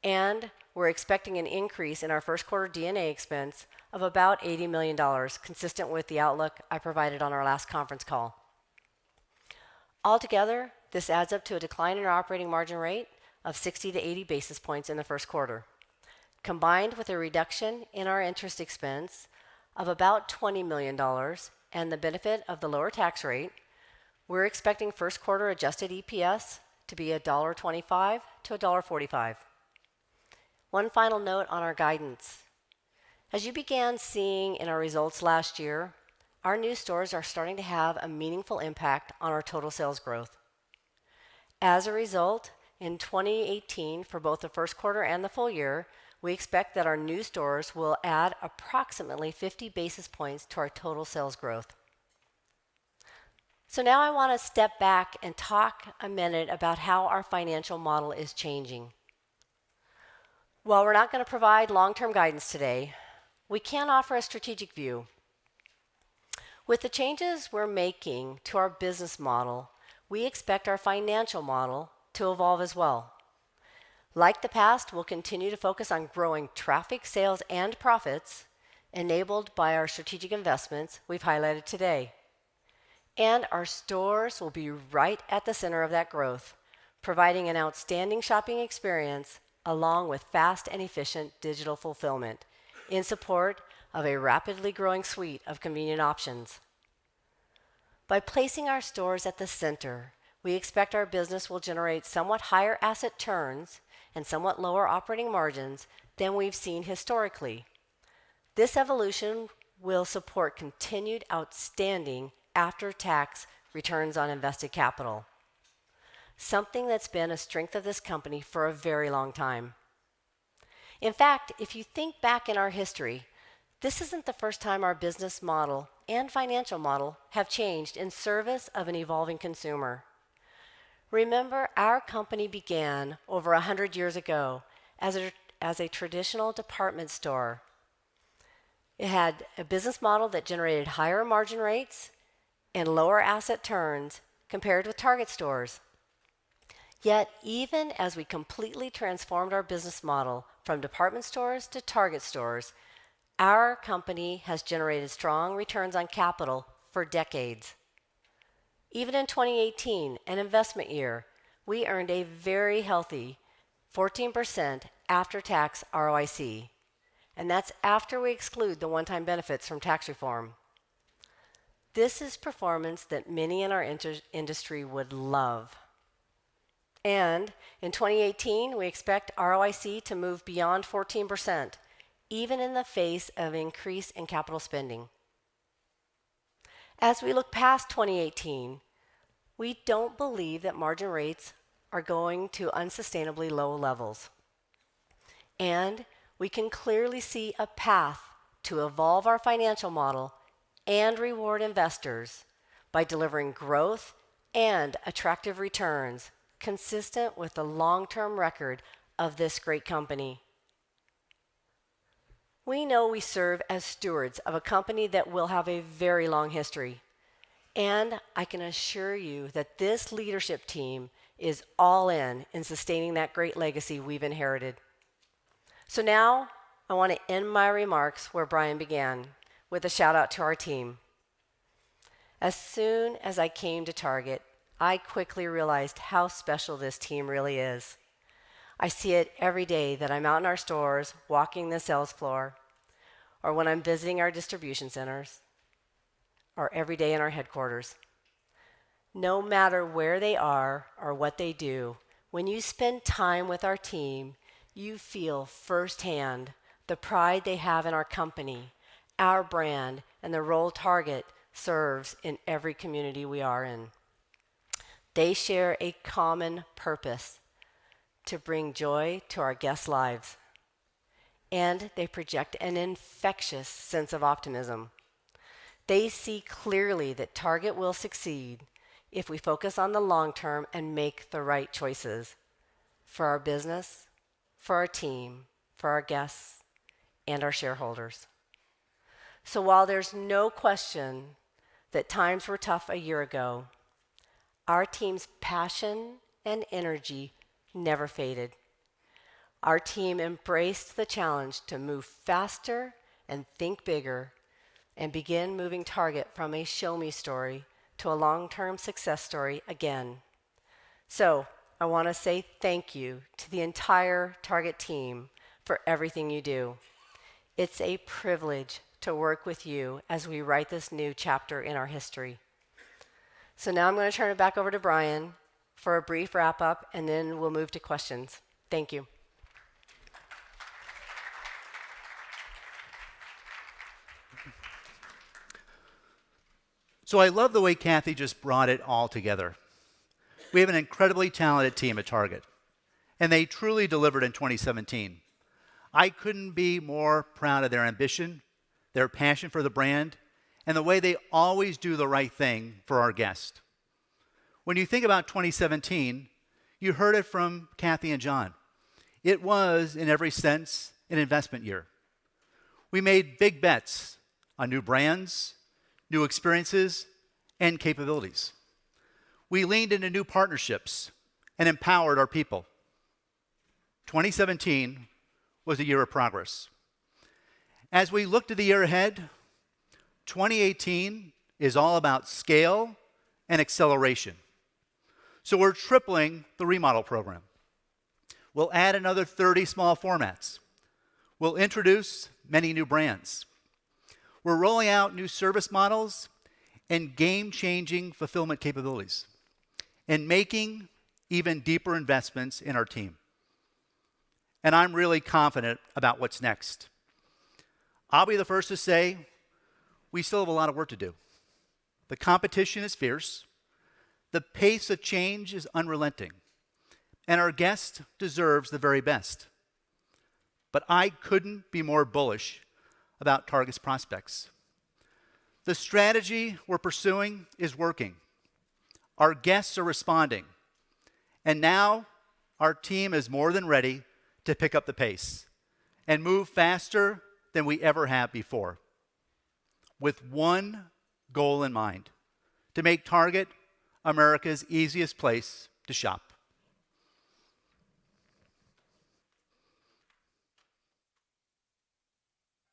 And we're expecting an increase in our first quarter D&A expense of about $80 million, consistent with the outlook I provided on our last conference call. Altogether, this adds up to a decline in our operating margin rate of 60 to 80 basis points in the first quarter. Combined with a reduction in our interest expense of about $20 million and the benefit of the lower tax rate, we're expecting first quarter adjusted EPS to be $1.25 to $1.45. One final note on our guidance. As you began seeing in our results last year, our new stores are starting to have a meaningful impact on our total sales growth. As a result, in 2018, for both the first quarter and the full year, we expect that our new stores will add approximately 50 basis points to our total sales growth. So now I want to step back and talk a minute about how our financial model is changing. While we're not going to provide long-term guidance today, we can offer a strategic view. With the changes we're making to our business model, we expect our financial model to evolve as well. Like the past, we'll continue to focus on growing traffic, sales, and profits enabled by our strategic investments we've highlighted today. And our stores will be right at the center of that growth, providing an outstanding shopping experience along with fast and efficient digital fulfillment in support of a rapidly growing suite of convenient options. By placing our stores at the center, we expect our business will generate somewhat higher asset turns and somewhat lower operating margins than we've seen historically. This evolution will support continued outstanding after-tax returns on invested capital, something that's been a strength of this company for a very long time. In fact, if you think back in our history, this isn't the first time our business model and financial model have changed in service of an evolving consumer. Remember, our company began over 100 years ago as a traditional department store. It had a business model that generated higher margin rates and lower asset turns compared with Target stores. Yet, even as we completely transformed our business model from department stores to Target stores, our company has generated strong returns on capital for decades. Even in 2018, an investment year, we earned a very healthy 14% after-tax ROIC, and that's after we exclude the one-time benefits from tax reform. This is performance that many in our industry would love. And in 2018, we expect ROIC to move beyond 14%, even in the face of increase in capital spending. As we look past 2018, we don't believe that margin rates are going to unsustainably low levels. And we can clearly see a path to evolve our financial model and reward investors by delivering growth and attractive returns consistent with the long-term record of this great company. We know we serve as stewards of a company that will have a very long history. And I can assure you that this leadership team is all in sustaining that great legacy we've inherited. So now I want to end my remarks where Brian began, with a shout out to our team. As soon as I came to Target, I quickly realized how special this team really is. I see it every day that I'm out in our stores, walking the sales floor, or when I'm visiting our distribution centers. are every day in our headquarters. No matter where they are or what they do, when you spend time with our team, you feel firsthand the pride they have in our company, our brand, and the role Target serves in every community we are in. They share a common purpose to bring joy to our guests' lives, and they project an infectious sense of optimism. They see clearly that Target will succeed if we focus on the long term and make the right choices for our business, for our team, for our guests, and our shareholders. So while there's no question that times were tough a year ago, our team's passion and energy never faded. Our team embraced the challenge to move faster and think bigger and begin moving Target from a show-me story to a long-term success story again. So I want to say thank you to the entire Target team for everything you do. It's a privilege to work with you as we write this new chapter in our history. So now I'm going to turn it back over to Brian for a brief wrap-up, and then we'll move to questions. Thank you. So I love the way Kathy just brought it all together. We have an incredibly talented team at Target, and they truly delivered in 2017. I couldn't be more proud of their ambition, their passion for the brand, and the way they always do the right thing for our guests. When you think about 2017, you heard it from Kathy and John. It was, in every sense, an investment year. We made big bets on new brands, new experiences, and capabilities. We leaned into new partnerships and empowered our people. 2017 was a year of progress. As we look to the year ahead, 2018 is all about scale and acceleration. So we're tripling the remodel program. We'll add another 30 small formats. We'll introduce many new brands. We're rolling out new service models and game-changing fulfillment capabilities, and making even deeper investments in our team. And I'm really confident about what's next. I'll be the first to say we still have a lot of work to do. The competition is fierce. The pace of change is unrelenting. And our guest deserves the very best. But I couldn't be more bullish about Target's prospects. The strategy we're pursuing is working. Our guests are responding. And now our team is more than ready to pick up the pace and move faster than we ever have before, with one goal in mind: to make Target America's easiest place to shop.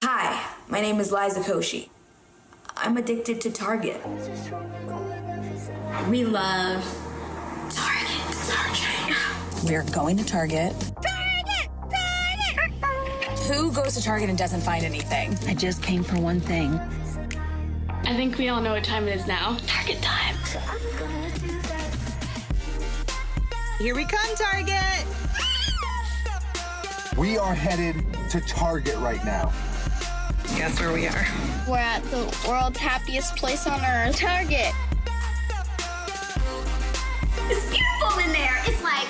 Hi, my name is Liza Koshy. I'm addicted to Target. We love Target. We're going to Target. Who goes to Target and doesn't find anything? I just came for one thing. I think we all know what time it is now. Target time. Here we come, Target! We are headed to Target right now. Guess where we are? We're at the world's happiest place on earth, Target. It's beautiful in there. It's like,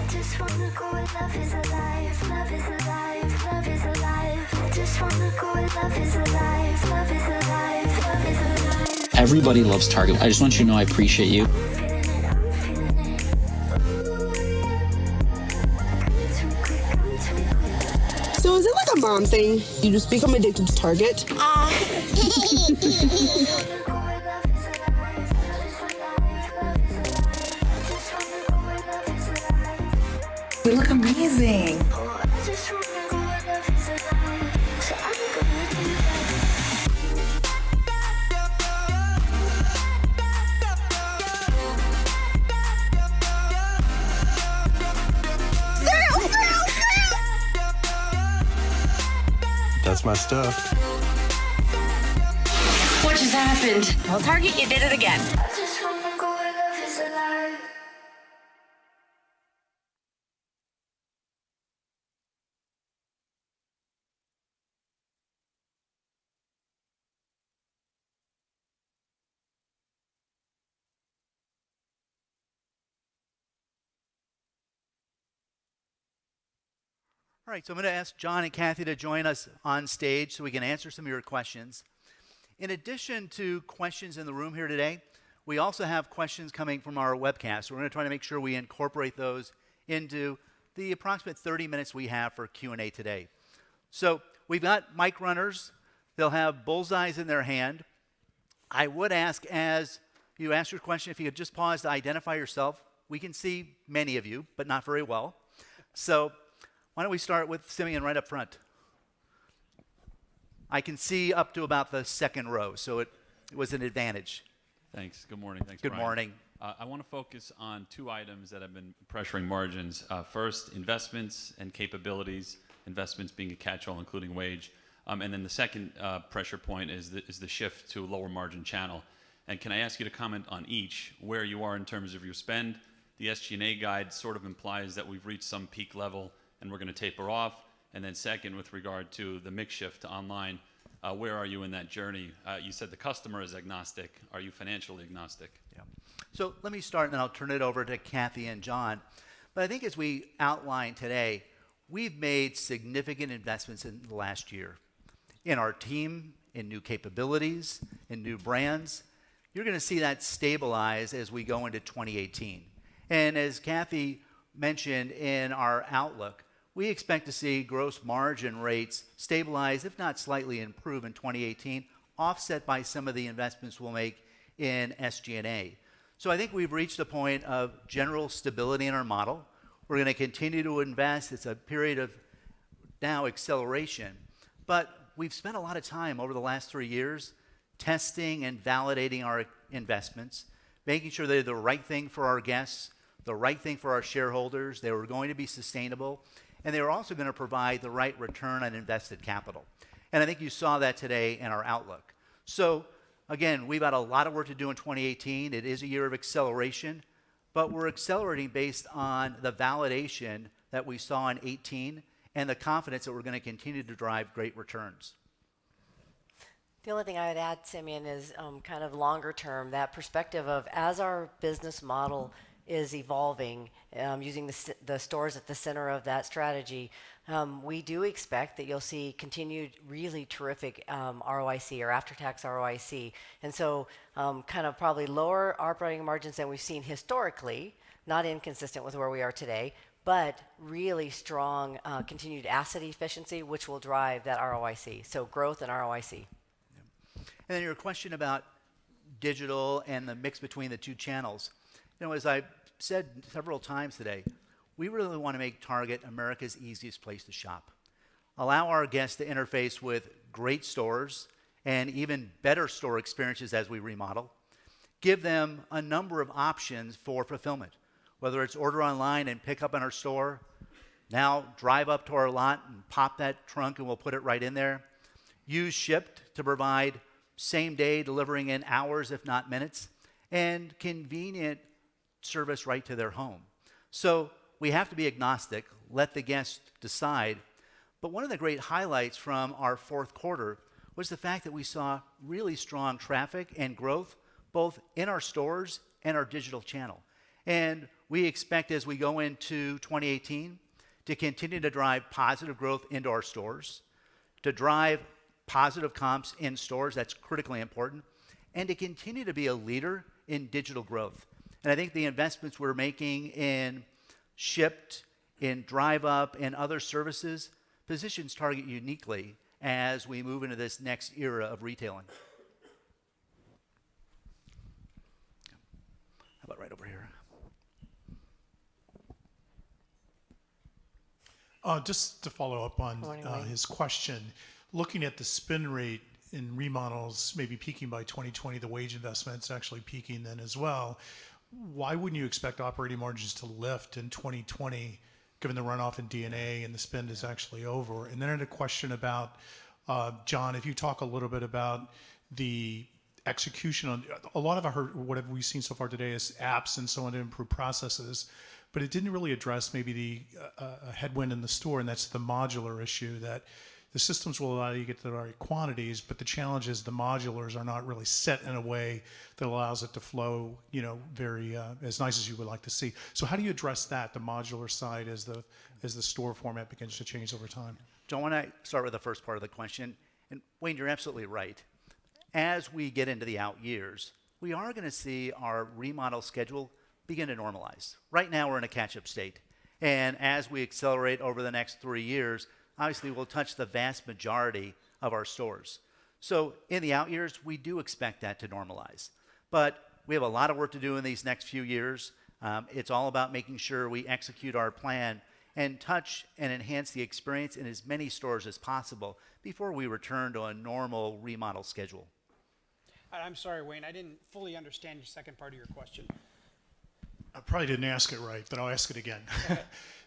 Just wanna go where love is alive, love is alive, love is alive. Just wanna go where love is alive, love is alive, love is alive. Everybody loves Target. I just want you to know I appreciate you. So is it like a mom thing? You just become addicted to Target? We look amazing. That's my stuff. just happened? Well, Target, you did it again. I just wanna go where love is alive. All right, so I'm going to ask John and Kathy to join us on stage so we can answer some of your questions. In addition to questions in the room here today, we also have questions coming from our webcast. We're going to try to make sure we incorporate those into the approximate 30 minutes we have for Q&A today. So we've got mic runners. They'll have bullseyes in their hand. I would ask, as you ask your question, if you could just pause to identify yourself. We can see many of you, but not very well. So why don't we start with Simeon right up front? I can see up to about the second row, so it was an advantage. Thanks. Good morning. Thanks, Good Brian. morning. I want to focus on two items that have been pressuring margins. First, investments and capabilities, investments being a catch-all, including wage. And then the second pressure point is the shift to a lower margin channel. And can I ask you to comment on each, where you are in terms of your spend? The SG&A guide sort of implies that we've reached some peak level and we're going to taper off. And then second, with regard to the mix shift to online, where are you in that journey? You said the customer is agnostic. Are you financially agnostic? Yeah. So let me start, and then I'll turn it over to Kathy and John. But I think as we outlined today, we've made significant investments in the last year in our team, in new capabilities, in new brands. You're going to see that stabilize as we go into 2018. And as Kathy mentioned in our outlook, we expect to see gross margin rates stabilize, if not slightly improve in 2018, offset by some of the investments we'll make in SG&A. So I think we've reached a point of general stability in our model. We're going to continue to invest. It's a period of now acceleration. But we've spent a lot of time over the last 3 years testing and validating our investments, making sure they're the right thing for our guests, the right thing for our shareholders. They were going to be sustainable, and they were also going to provide the right return on invested capital. And I think you saw that today in our outlook. So again, we've got a lot of work to do in 2018. It is a year of acceleration, but we're accelerating based on the validation that we saw in 2018 and the confidence that we're going to continue to drive great returns. The only thing I would add, Simeon, is kind of longer term, that perspective of as our business model is evolving, using the stores at the center of that strategy, we do expect that you'll see continued really terrific ROIC or after-tax ROIC. And so kind of probably lower operating margins than we've seen historically, not inconsistent with where we are today, but really strong continued asset efficiency, which will drive that ROIC. So growth and ROIC. And then your question about digital and the mix between the two channels. You know, as I said several times today, we really want to make Target America's easiest place to shop. Allow our guests to interface with great stores and even better store experiences as we remodel. Give them a number of options for fulfillment, whether it's order online and pick up in our store, now drive up to our lot and pop that trunk and we'll put it right in there. Use Shipt to provide same day delivering in hours, if not minutes, and convenient service right to their home. So we have to be agnostic, let the guests decide. But one of the great highlights from our fourth quarter was the fact that we saw really strong traffic and growth both in our stores and our digital channel. And we expect as we go into 2018 to continue to drive positive growth into our stores, to drive positive comps in stores, that's critically important, and to continue to be a leader in digital growth. And I think the investments we're making in Shipt, in Drive Up, and other services positions Target uniquely as we move into this next era of retailing. How about right over here? Just to follow up on his question, looking at the spin rate in remodels, maybe peaking by 2020, the wage investment's actually peaking then as well. Why wouldn't you expect operating margins to lift in 2020, given the runoff in D&A and the spend is actually over? And then I had a question about, John, if you talk a little bit about the execution on a lot of what we've seen so far today is apps and so on to improve processes, but it didn't really address maybe the headwind in the store, and that's the modular issue, that the systems will allow you to get to the right quantities, but the challenge is the modulars are not really set in a way that allows it to flow, very as nice as you would like to see. So how do you address that, the modular side, as the store format begins to change over time? John, when I start with the first part of the question, and Wayne, you're absolutely right. As we get into the out years, we are going to see our remodel schedule begin to normalize. Right now, we're in a catch-up state. And as we accelerate over the next 3 years, obviously we'll touch the vast majority of our stores. So in the out years, we do expect that to normalize. But we have a lot of work to do in these next few years. It's all about making sure we execute our plan and touch and enhance the experience in as many stores as possible before we return to a normal remodel schedule. I'm sorry, Wayne, I didn't fully understand your second part of your question. I probably didn't ask it right, but I'll ask it again.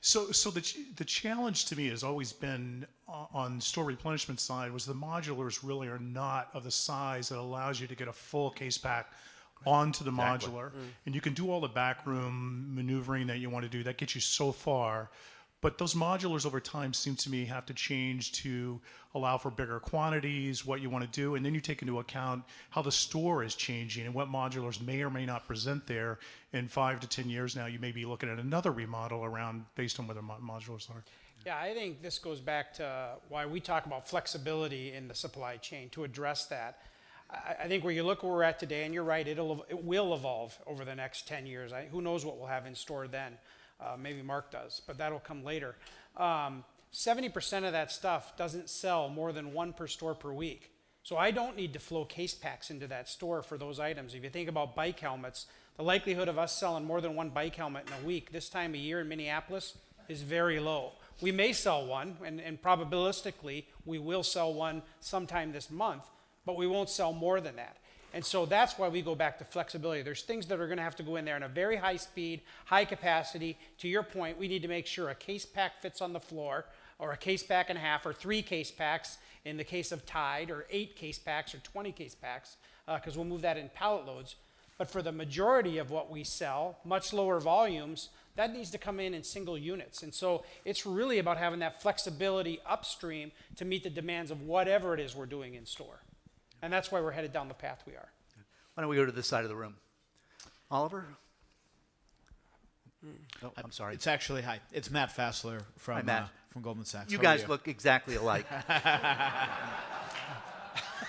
So the challenge to me has always been on store replenishment side was the modulars really are not of the size that allows you to get a full case pack onto the modular. And you can do all the backroom maneuvering that you want to do. That gets you so far. But those modulars over time seem to me have to change to allow for bigger quantities, what you want to do, and then you take into account how the store is changing and what modulars may or may not present there. In 5 to 10 years now, you may be looking at another remodel around based on where the modulars are. Yeah, I think this goes back to why we talk about flexibility in the supply chain to address that. I think where you look where we're at today, and you're right, it will evolve over the next 10 years. Who knows what we'll have in store then. Maybe Mark does, but that'll come later. 70% of that stuff doesn't sell more than one per store per week. So I don't need to flow case packs into that store for those items. If you think about bike helmets, the likelihood of us selling more than one bike helmet in a week this time of year in Minneapolis is very low. We may sell one, and probabilistically we will sell one sometime this month, but we won't sell more than that. And so that's why we go back to flexibility. There's things that are going to have to go in there in a very high speed, high capacity. To your point, we need to make sure a case pack fits on the floor, or a case pack and a half, or 3 case packs in the case of Tide, or 8 case packs, or 20 case packs, because we'll move that in pallet loads. But for the majority of what we sell, much lower volumes, that needs to come in single units. And so it's really about having that flexibility upstream to meet the demands of whatever it is we're doing in store. And that's why we're headed down the path we are. Why don't we go to this side of the room? Oliver? Oh, I'm sorry. It's actually, hi, it's Matt Fassler from Goldman Sachs. You guys look exactly alike.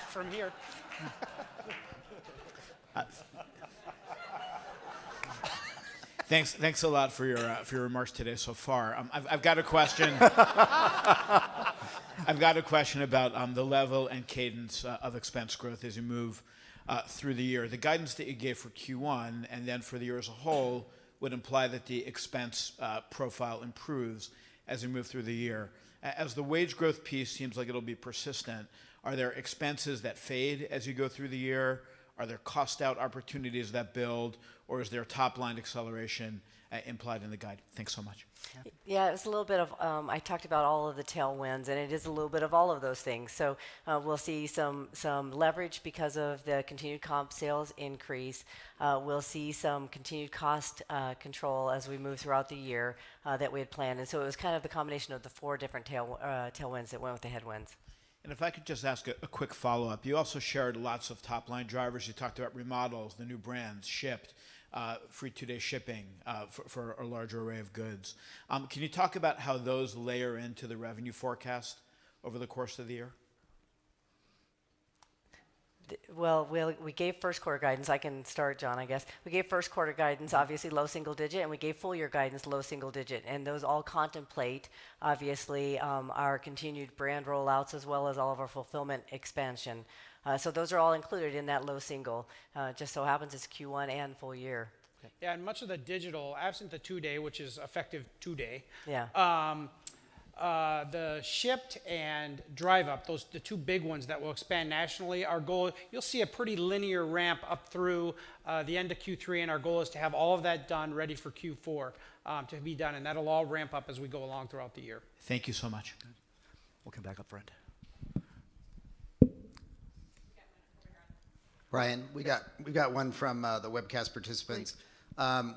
From here. Thanks a lot for your remarks today so far. I've got a question. I've got a question about the level and cadence of expense growth as you move through the year. The guidance that you gave for Q1 and then for the year as a whole would imply that the expense profile improves as we move through the year. As the wage growth piece seems like it'll be persistent, are there expenses that fade as you go through the year? Are there cost out opportunities that build, or is there top line acceleration implied in the guide? Thanks so much. Yeah, it's a little bit of, I talked about all of the tailwinds, and it is a little bit of all of those things. So we'll see some leverage because of the continued comp sales increase. We'll see some continued cost control as we move throughout the year that we had planned. And so it was kind of the combination of the 4 different tailwinds that went with the headwinds. And if I could just ask a quick follow-up. You also shared lots of top-line drivers. You talked about remodels, the new brands, Shipt, free 2-day shipping for a larger array of goods. Can you talk about how those layer into the revenue forecast over the course of the year? Well, we gave first quarter guidance. I can start, John, I guess. We gave first quarter guidance, obviously low single digit, and we gave full year guidance, low single digit. And those all contemplate, obviously, our continued brand rollouts as well as all of our fulfillment expansion. So those are all included in that low single. Just so happens it's Q1 and full year. Yeah, and much of the digital, absent the 2-day, which is effective 2-day. Yeah. The Shipt and Drive Up, the 2 big ones that will expand nationally, our goal, you'll see a pretty linear ramp up through the end of Q3, and our goal is to have all of that done, ready for Q4 to be done, and that'll all ramp up as we go along throughout the year. Thank you so much. We'll come back up front. Brian, we've got one from the webcast participants.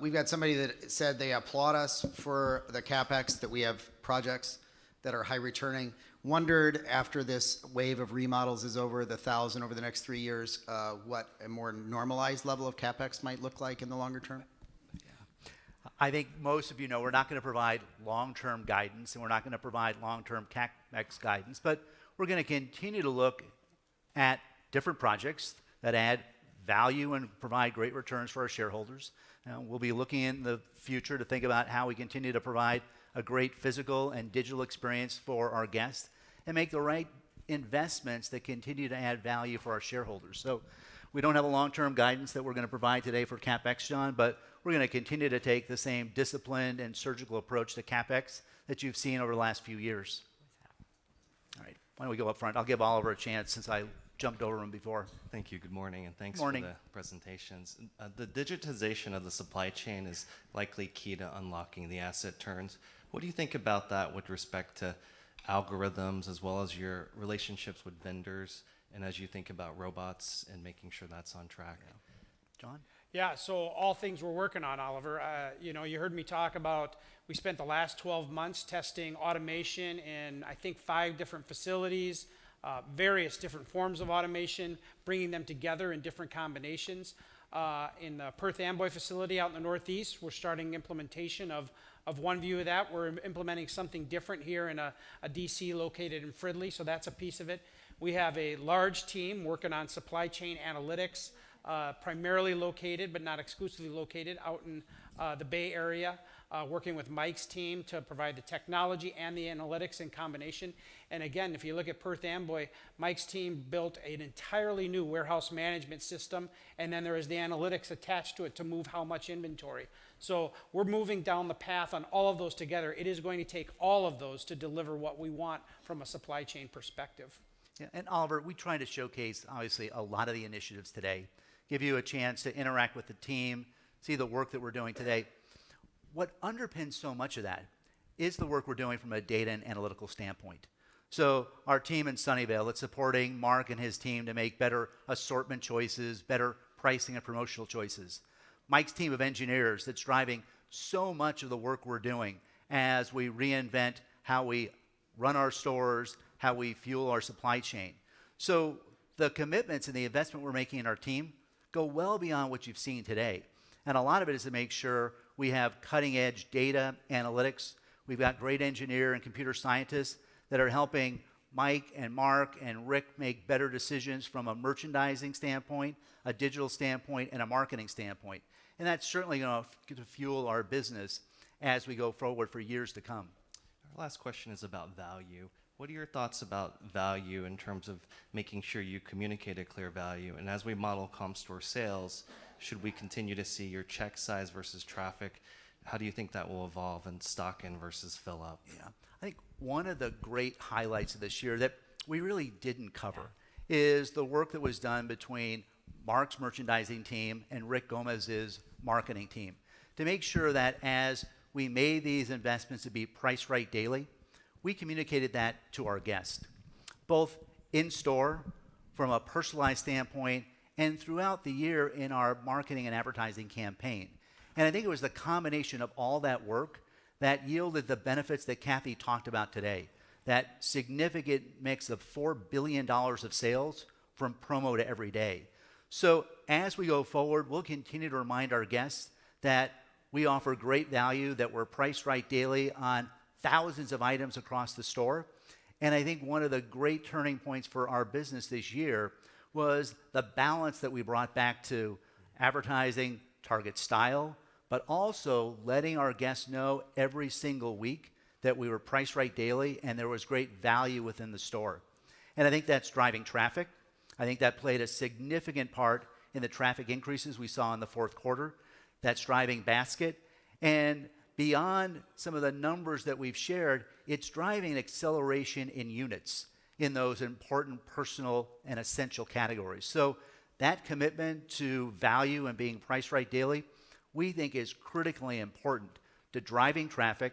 We've got somebody that said they applaud us for the CapEx, that we have projects that are high returning. Wondered, after this wave of remodels is over, the 1,000 over the next 3 years, what a more normalized level of CapEx might look like in the longer term? I think most of you know we're not going to provide long-term guidance, and we're not going to provide long-term CapEx guidance, but we're going to continue to look at different projects that add value and provide great returns for our shareholders. We'll be looking in the future to think about how we continue to provide a great physical and digital experience for our guests and make the right investments that continue to add value for our shareholders. So we don't have a long-term guidance that we're going to provide today for CapEx, John, but we're going to continue to take the same disciplined and surgical approach to CapEx that you've seen over the last few years. All right, why don't we go up front? I'll give Oliver a chance since I jumped over him before. Thank you. Good morning, and thanks Morning. for the presentations. The digitization of the supply chain is likely key to unlocking the asset turns. What do you think about that with respect to algorithms as well as your relationships with vendors, and as you think about robots and making sure that's on track? John? Yeah, so all things we're working on, Oliver. You know, you heard me talk about, we spent the last 12 months testing automation in, I think, 5 different facilities, various different forms of automation, bringing them together in different combinations. In the Perth Amboy facility out in the Northeast, we're starting implementation of one view of that. We're implementing something different here in a DC located in Fridley, so that's a piece of it. We have a large team working on supply chain analytics, primarily located, but not exclusively located, out in the Bay Area, working with Mike's team to provide the technology and the analytics in combination. And again, if you look at Perth Amboy, Mike's team built an entirely new warehouse management system, and then there is the analytics attached to it to move how much inventory. So we're moving down the path on all of those together. It is going to take all of those to deliver what we want from a supply chain perspective. Yeah, and Oliver, we try to showcase, obviously, a lot of the initiatives today, give you a chance to interact with the team, see the work that we're doing today. What underpins so much of that is the work we're doing from a data and analytical standpoint. So our team in Sunnyvale that's supporting Mark and his team to make better assortment choices, better pricing and promotional choices. Mike's team of engineers that's driving so much of the work we're doing as we reinvent how we run our stores, how we fuel our supply chain. So the commitments and the investment we're making in our team go well beyond what you've seen today. And a lot of it is to make sure we have cutting-edge data analytics. We've got great engineer and computer scientists that are helping Mike and Mark and Rick make better decisions from a merchandising standpoint, a digital standpoint, and a marketing standpoint. And that's certainly going to fuel our business as we go forward for years to come. Our last question is about value. What are your thoughts about value in terms of making sure you communicate a clear value? And as we model comp store sales, should we continue to see your check size versus traffic? How do you think that will evolve in stock in versus fill up? Yeah, I think one of the great highlights of this year that we really didn't cover is the work that was done between Mark's merchandising team and Rick Gomez's marketing team to make sure that as we made these investments to be priced right daily, we communicated that to our guests, both in store from a personalized standpoint and throughout the year in our marketing and advertising campaign. And I think it was the combination of all that work that yielded the benefits that Kathy talked about today, that significant mix of $4 billion of sales from promo to every day. So as we go forward, we'll continue to remind our guests that we offer great value, that we're priced right daily on thousands of items across the store. And I think one of the great turning points for our business this year was the balance that we brought back to advertising Target style, but also letting our guests know every single week that we were priced right daily and there was great value within the store. And I think that's driving traffic. I think that played a significant part in the traffic increases we saw in the fourth quarter. That's driving basket. And beyond some of the numbers that we've shared, it's driving an acceleration in units in those important personal and essential categories. So that commitment to value and being priced right daily, we think is critically important to driving traffic,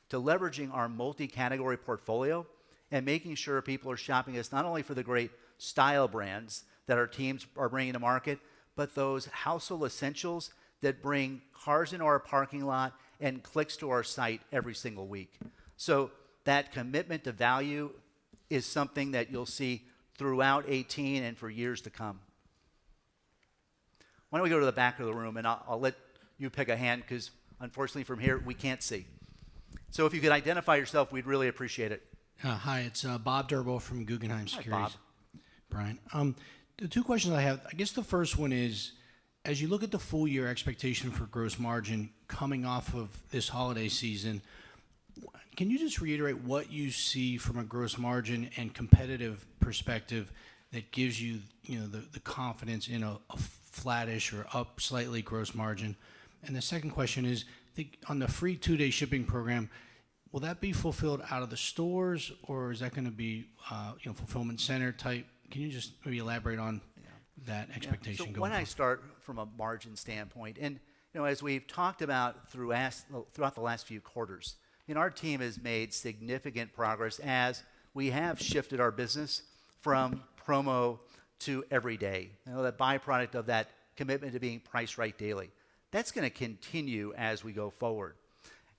to leveraging our multi-category portfolio, and making sure people are shopping us not only for the great style brands that our teams are bringing to market, but those household essentials that bring cars into our parking lot and clicks to our site every single week. So that commitment to value is something that you'll see throughout 18 and for years to come. Why don't we go to the back of the room, and I'll let you pick a hand, because unfortunately from here we can't see. So if you could identify yourself, we'd really appreciate it. Hi, it's Bob Durbo from Guggenheim Securities. Hi, Bob. Brian. The two questions I have, I guess the first one is, as you look at the full year expectation for gross margin coming off of this holiday season, can you just reiterate what you see from a gross margin and competitive perspective that gives you, the confidence in a flattish or up slightly gross margin? And the second question is, I think on the free 2-day shipping program, will that be fulfilled out of the stores, or is that going to be, fulfillment center type? Can you just maybe elaborate on that expectation So going when I forward? start from a margin standpoint, and as we've talked about throughout the last few quarters, our team has made significant progress as we have shifted our business from promo to everyday. That byproduct of that commitment to being priced right daily. That's going to continue as we go forward.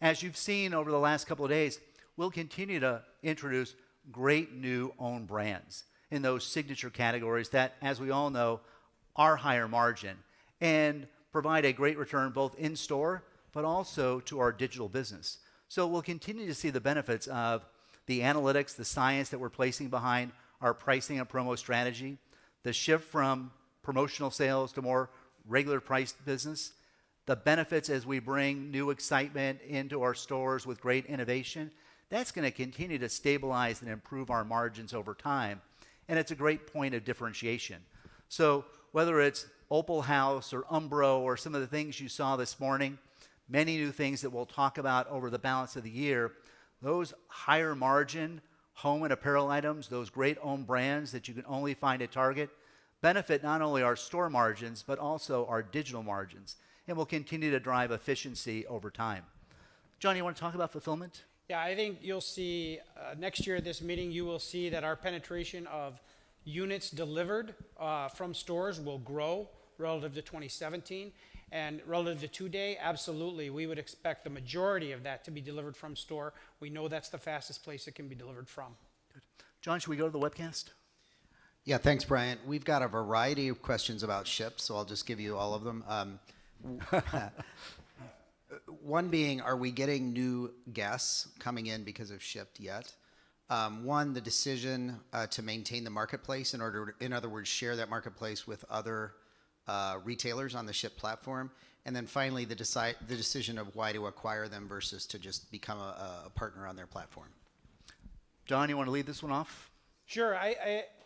As you've seen over the last couple of days, we'll continue to introduce great new own brands in those signature categories that, as we all know, are higher margin and provide a great return both in store but also to our digital business. So we'll continue to see the benefits of the analytics, the science that we're placing behind our pricing and promo strategy, the shift from promotional sales to more regular priced business, the benefits as we bring new excitement into our stores with great innovation. That's going to continue to stabilize and improve our margins over time. And it's a great point of differentiation. So whether it's Opal House or Umbro or some of the things you saw this morning, many new things that we'll talk about over the balance of the year, those higher margin home and apparel items, those great own brands that you can only find at Target, benefit not only our store margins, but also our digital margins, and will continue to drive efficiency over time. John, you want to talk about fulfillment? Yeah, I think you'll see next year at this meeting, you will see that our penetration of units delivered from stores will grow relative to 2017. And relative to 2-day, absolutely, we would expect the majority of that to be delivered from store. We know that's the fastest place it can be delivered from. Good. John, should we go to the webcast? Yeah, thanks, Brian. We've got a variety of questions about Shipt, so I'll just give you all of them. One being, are we getting new guests coming in because of Shipt yet? One, the decision to maintain the marketplace in other words, share that marketplace with other retailers on the Shipt platform. And then finally, the decision of why to acquire them versus to just become a partner on their platform. John, you want to lead this one off? Sure.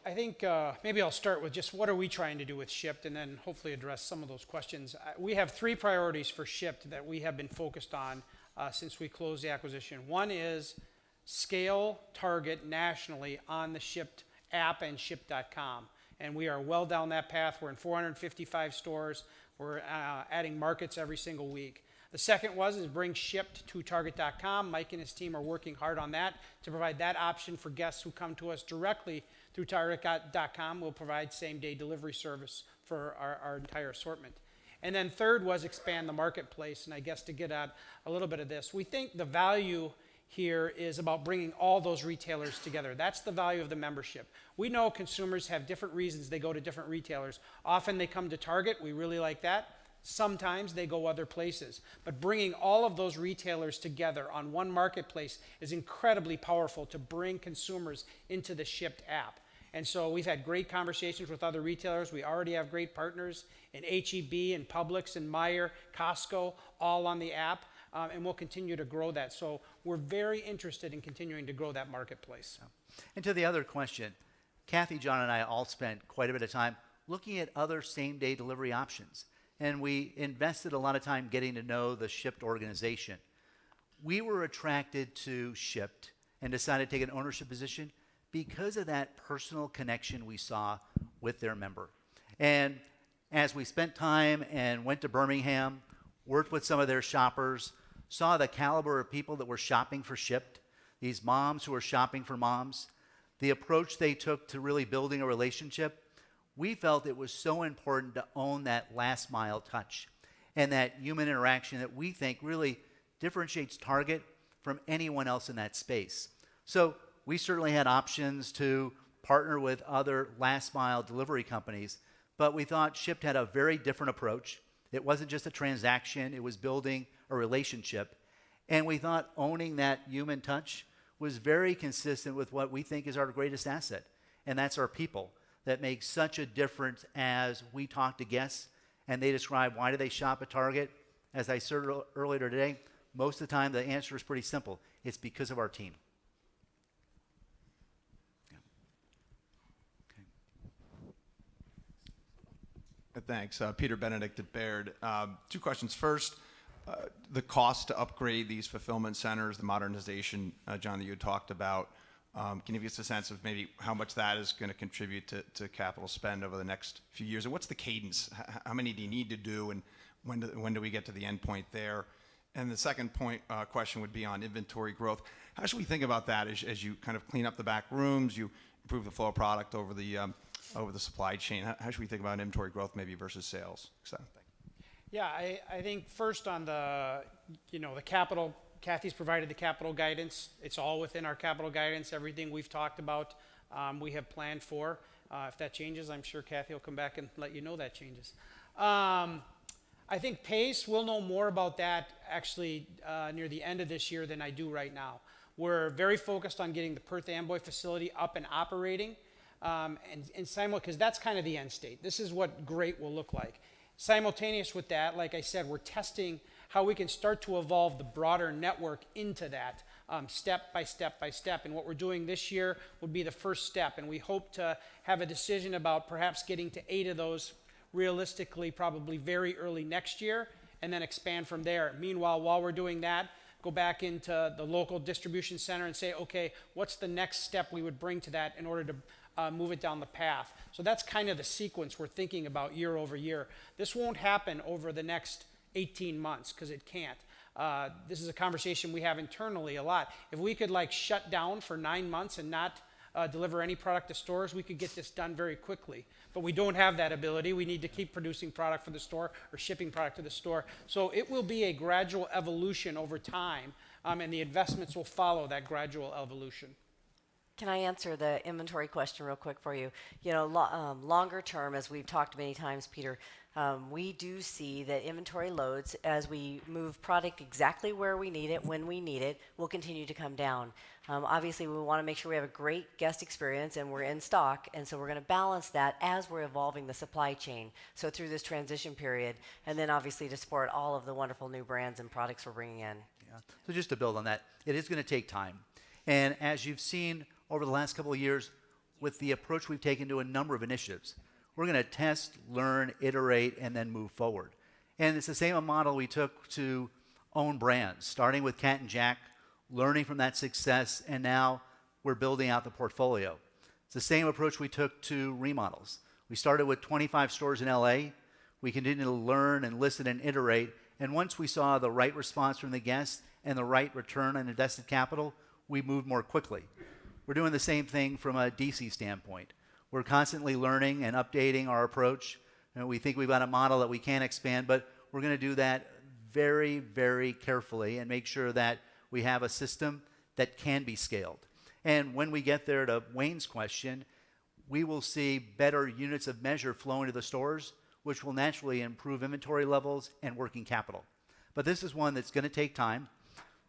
I think maybe I'll start with just what are we trying to do with Shipt, and then hopefully address some of those questions. We have 3 priorities for Shipt that we have been focused on since we closed the acquisition. One is scale Target nationally on the Shipt app and Shipt.com. And we are well down that path. We're in 455 stores. We're adding markets every single week. The second is bring Shipt to Target.com. Mike and his team are working hard on that to provide that option for guests who come to us directly through Target.com. We'll provide same-day delivery service for our entire assortment. And then third was expand the marketplace. And I guess to get at a little bit of this, we think the value here is about bringing all those retailers together. That's the value of the membership. We know consumers have different reasons they go to different retailers. Often they come to Target. We really like that. Sometimes they go other places. But bringing all of those retailers together on one marketplace is incredibly powerful to bring consumers into the Shipt app. And so we've had great conversations with other retailers. We already have great partners in H-E-B and Publix and Meijer, Costco, all on the app. And we'll continue to grow that. So we're very interested in continuing to grow that marketplace. And to the other question, Kathy, John, and I all spent quite a bit of time looking at other same-day delivery options. And we invested a lot of time getting to know the Shipt organization. We were attracted to Shipt and decided to take an ownership position because of that personal connection we saw with their member. And as we spent time and went to Birmingham, worked with some of their shoppers, saw the caliber of people that were shopping for Shipt, these moms who were shopping for moms, the approach they took to really building a relationship, we felt it was so important to own that last mile touch and that human interaction that we think really differentiates Target from anyone else in that space. So we certainly had options to partner with other last mile delivery companies, but we thought Shipt had a very different approach. It wasn't just a transaction, it was building a relationship. And we thought owning that human touch was very consistent with what we think is our greatest asset, and that's our people that make such a difference as we talk to guests and they describe why do they shop at Target. As I said earlier today, most of the time the answer is pretty simple. It's because of our team. Thanks. Peter Benedict at Baird. Two questions. First, the cost to upgrade these fulfillment centers, the modernization, John, that you had talked about. Can you give us a sense of maybe how much that is going to contribute to capital spend over the next few years? And what's the cadence? How many do you need to do, and when do we get to the end point there? And the second question would be on inventory growth. How should we think about that as you kind of clean up the back rooms, you improve the flow of product over the supply chain? How should we think about inventory growth maybe versus sales? Yeah, I think first on the capital, Kathy's provided the capital guidance. It's all within our capital guidance. Everything we've talked about, we have planned for. If that changes, I'm sure Kathy will come back and let you know that changes. I think pace, we'll know more about that actually near the end of this year than I do right now. We're very focused on getting the Perth Amboy facility up and operating, because that's kind of the end state. This is what great will look like. Simultaneous with that, like I said, we're testing how we can start to evolve the broader network into that step by step by step. And what we're doing this year would be the first step. And we hope to have a decision about perhaps getting to 8 of those realistically probably very early next year, and then expand from there. Meanwhile, while we're doing that, go back into the local distribution center and say, okay, what's the next step we would bring to that in order to move it down the path. So that's kind of the sequence we're thinking about year over year. This won't happen over the next 18 months because it can't. This is a conversation we have internally a lot. If we could shut down for 9 months and not deliver any product to stores, we could get this done very quickly. But we don't have that ability. We need to keep producing product for the store or shipping product to the store. So it will be a gradual evolution over time, and the investments will follow that gradual evolution. Can I answer the inventory question real quick for you? Longer term, as we've talked many times, Peter, we do see that inventory loads, as we move product exactly where we need it, when we need it, will continue to come down. Obviously, we want to make sure we have a great guest experience and we're in stock, and so we're going to balance that as we're evolving the supply chain. So through this transition period, and then obviously to support all of the wonderful new brands and products we're bringing in. Yeah. So just to build on that, it is going to take time. And as you've seen over the last couple of years, with the approach we've taken to a number of initiatives, we're going to test, learn, iterate, and then move forward. And it's the same model we took to own brands, starting with Cat and Jack, learning from that success, and now we're building out the portfolio. It's the same approach we took to remodels. We started with 25 stores in LA. We continued to learn and listen and iterate. And once we saw the right response from the guests and the right return on invested capital, we moved more quickly. We're doing the same thing from a DC standpoint. We're constantly learning and updating our approach. And we think we've got a model that we can expand, but we're going to do that very, very carefully and make sure that we have a system that can be scaled. And when we get there, to Wayne's question, we will see better units of measure flow into the stores, which will naturally improve inventory levels and working capital. But this is one that's going to take time.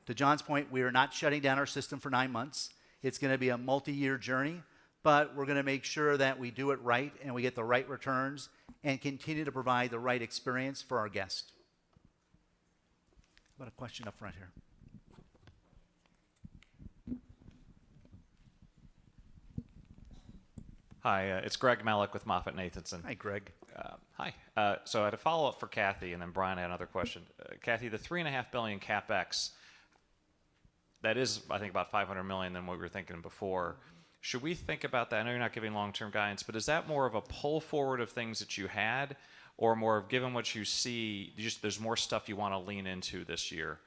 To John's point, we are not shutting down our system for 9 months. It's going to be a multi-year journey, but we're going to make sure that we do it right and we get the right returns and continue to provide the right experience for our guests. What a question up front here. Hi, it's Greg Malik with MoffettNathanson. Hi, Greg. Hi. So I had a follow-up for Kathy, and then Brian had another question. Kathy, the $3.5 billion CapEx, that is, I think, about $500 million than what we were thinking before. Should we think about that? I know you're not giving long-term guidance, but is that more of a pull forward of things that you had, or more of given what you see, there's more stuff you want to lean into this year?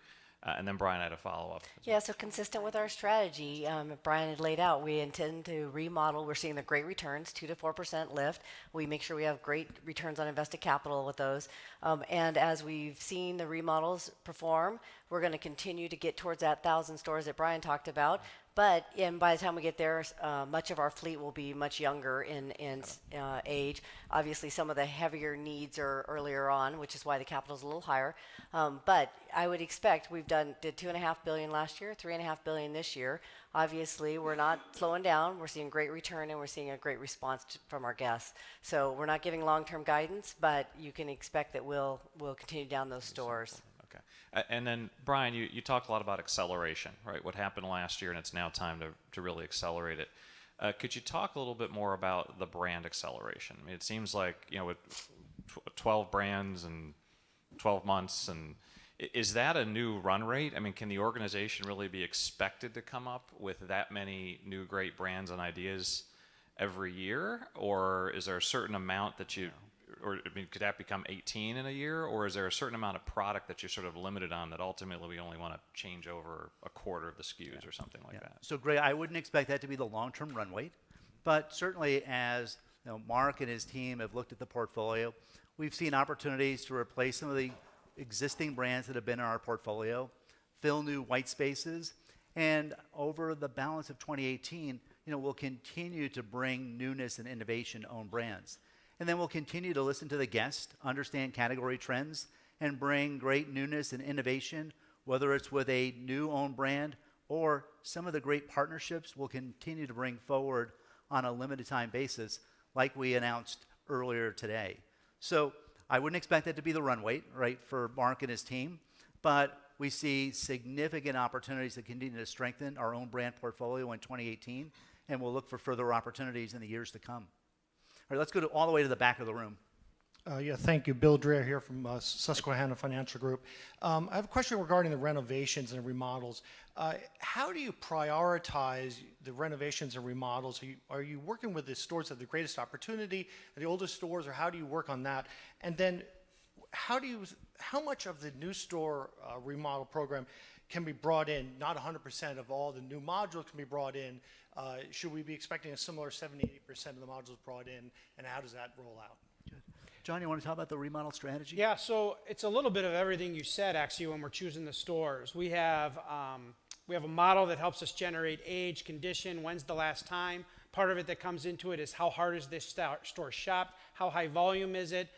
And then Brian had a follow-up. Yeah, so consistent with our strategy, Brian had laid out, we intend to remodel. We're seeing the great returns, 2 to 4% lift. We make sure we have great returns on invested capital with those. And as we've seen the remodels perform, we're going to continue to get towards that 1,000 stores that Brian talked about. But by the time we get there, much of our fleet will be much younger in age. Obviously, some of the heavier needs are earlier on, which is why the capital is a little higher. But I would expect did $2.5 billion last year, $3.5 billion this year. Obviously, we're not slowing down. We're seeing great return, and we're seeing a great response from our guests. So we're not giving long-term guidance, but you can expect that we'll continue down those stores. And then, Brian, you talked a lot about acceleration, right? What happened last year, and it's now time to really accelerate it. Could you talk a little bit more about the brand acceleration? I mean, it seems like, with 12 brands and 12 months, and is that a new run rate? I mean, can the organization really be expected to come up with that many new great brands and ideas every year? Or is there a certain amount that could that become 18 in a year, or is there a certain amount of product that you're sort of limited on that ultimately we only want to change over a quarter of the SKUs or something like that? So, Gray, I wouldn't expect that to be the long-term run rate, but certainly as Mark and his team have looked at the portfolio, we've seen opportunities to replace some of the existing brands that have been in our portfolio, fill new white spaces, and over the balance of 2018, we'll continue to bring newness and innovation to own brands. And then we'll continue to listen to the guest, understand category trends, and bring great newness and innovation, whether it's with a new own brand or some of the great partnerships we'll continue to bring forward on a limited time basis, like we announced earlier today. So I wouldn't expect that to be the run rate, right, for Mark and his team, but we see significant opportunities to continue to strengthen our own brand portfolio in 2018, and we'll look for further opportunities in the years to come. All right, let's go all the way to the back of the room. Thank you. Bill Dreher here from Susquehanna Financial Group. I have a question regarding the renovations and remodels. How do you prioritize the renovations and remodels? Are you working with the stores that have the greatest opportunity, the oldest stores, or how do you work on that? And then how much of the new store remodel program can be brought in? Not 100% of all the new modules can be brought in. Should we be expecting a similar 70-80% of the modules brought in, and how does that roll out? Good. John, you want to talk about the remodel strategy? Yeah, so it's a little bit of everything you said, actually, when we're choosing the stores. We have a model that helps us generate age, condition, when's the last time. Part of it that comes into it is how hard is this store shopped, how high volume is it,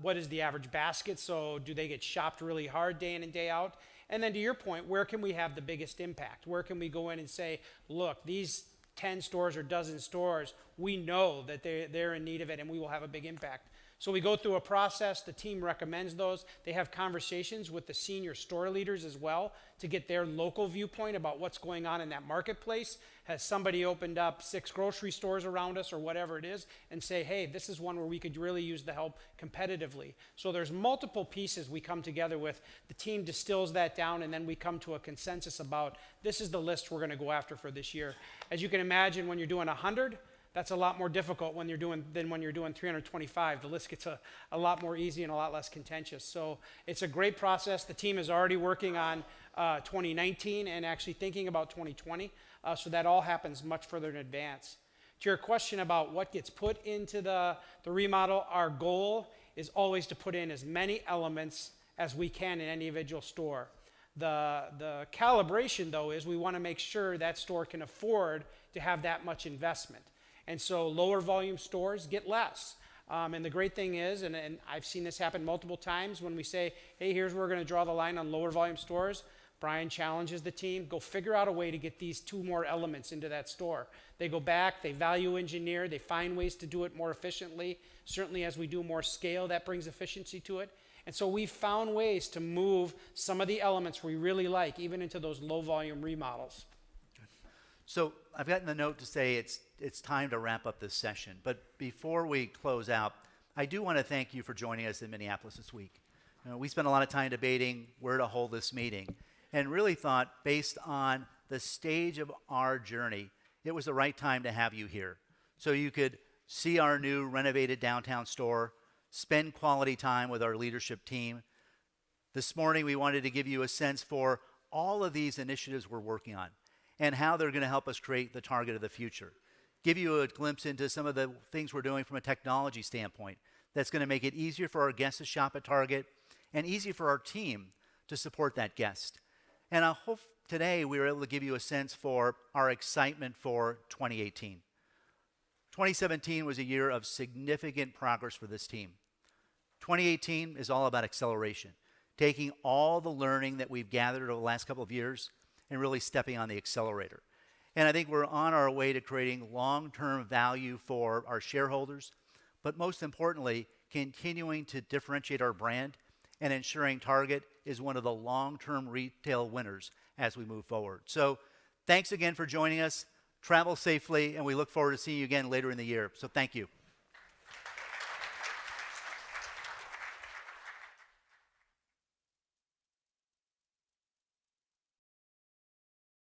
what is the average basket, so do they get shopped really hard day in and day out? And then to your point, where can we have the biggest impact? Where can we go in and say, look, these 10 stores or dozen stores, we know that they're in need of it and we will have a big impact. So we go through a process, the team recommends those. They have conversations with the senior store leaders as well to get their local viewpoint about what's going on in that marketplace. Has somebody opened up 6 grocery stores around us or whatever it is and say, hey, this is one where we could really use the help competitively. So there's multiple pieces we come together with. The team distills that down and then we come to a consensus about this is the list we're going to go after for this year. As you can imagine, when you're doing 100, that's a lot more difficult than when you're doing 325. The list gets a lot more easy and a lot less contentious. So it's a great process. The team is already working on 2019 and actually thinking about 2020. So that all happens much further in advance. To your question about what gets put into the remodel, our goal is always to put in as many elements as we can in any individual store. The calibration, though, is we want to make sure that store can afford to have that much investment. And so lower volume stores get less. And the great thing is, and I've seen this happen multiple times, when we say, hey, here's where we're going to draw the line on lower volume stores, Brian challenges the team, go figure out a way to get these 2 more elements into that store. They go back, they value engineer, they find ways to do it more efficiently. Certainly as we do more scale, that brings efficiency to it. And so we've found ways to move some of the elements we really like, even into those low volume remodels. So I've gotten the note to say it's time to wrap up this session. But before we close out, I do want to thank you for joining us in Minneapolis this week. We spent a lot of time debating where to hold this meeting and really thought, based on the stage of our journey, it was the right time to have you here. So you could see our new renovated downtown store, spend quality time with our leadership team, This morning, we wanted to give you a sense for all of these initiatives we're working on and how they're going to help us create the Target of the future. Give you a glimpse into some of the things we're doing from a technology standpoint that's going to make it easier for our guests to shop at Target and easier for our team to support that guest. And I hope today we were able to give you a sense for our excitement for 2018. 2017 was a year of significant progress for this team. 2018 is all about acceleration, taking all the learning that we've gathered over the last couple of years and really stepping on the accelerator. And I think we're on our way to creating long-term value for our shareholders, but most importantly, continuing to differentiate our brand and ensuring Target is one of the long-term retail winners as we move forward. So thanks again for joining us. Travel safely, and we look forward to seeing you again later in the year. So thank you.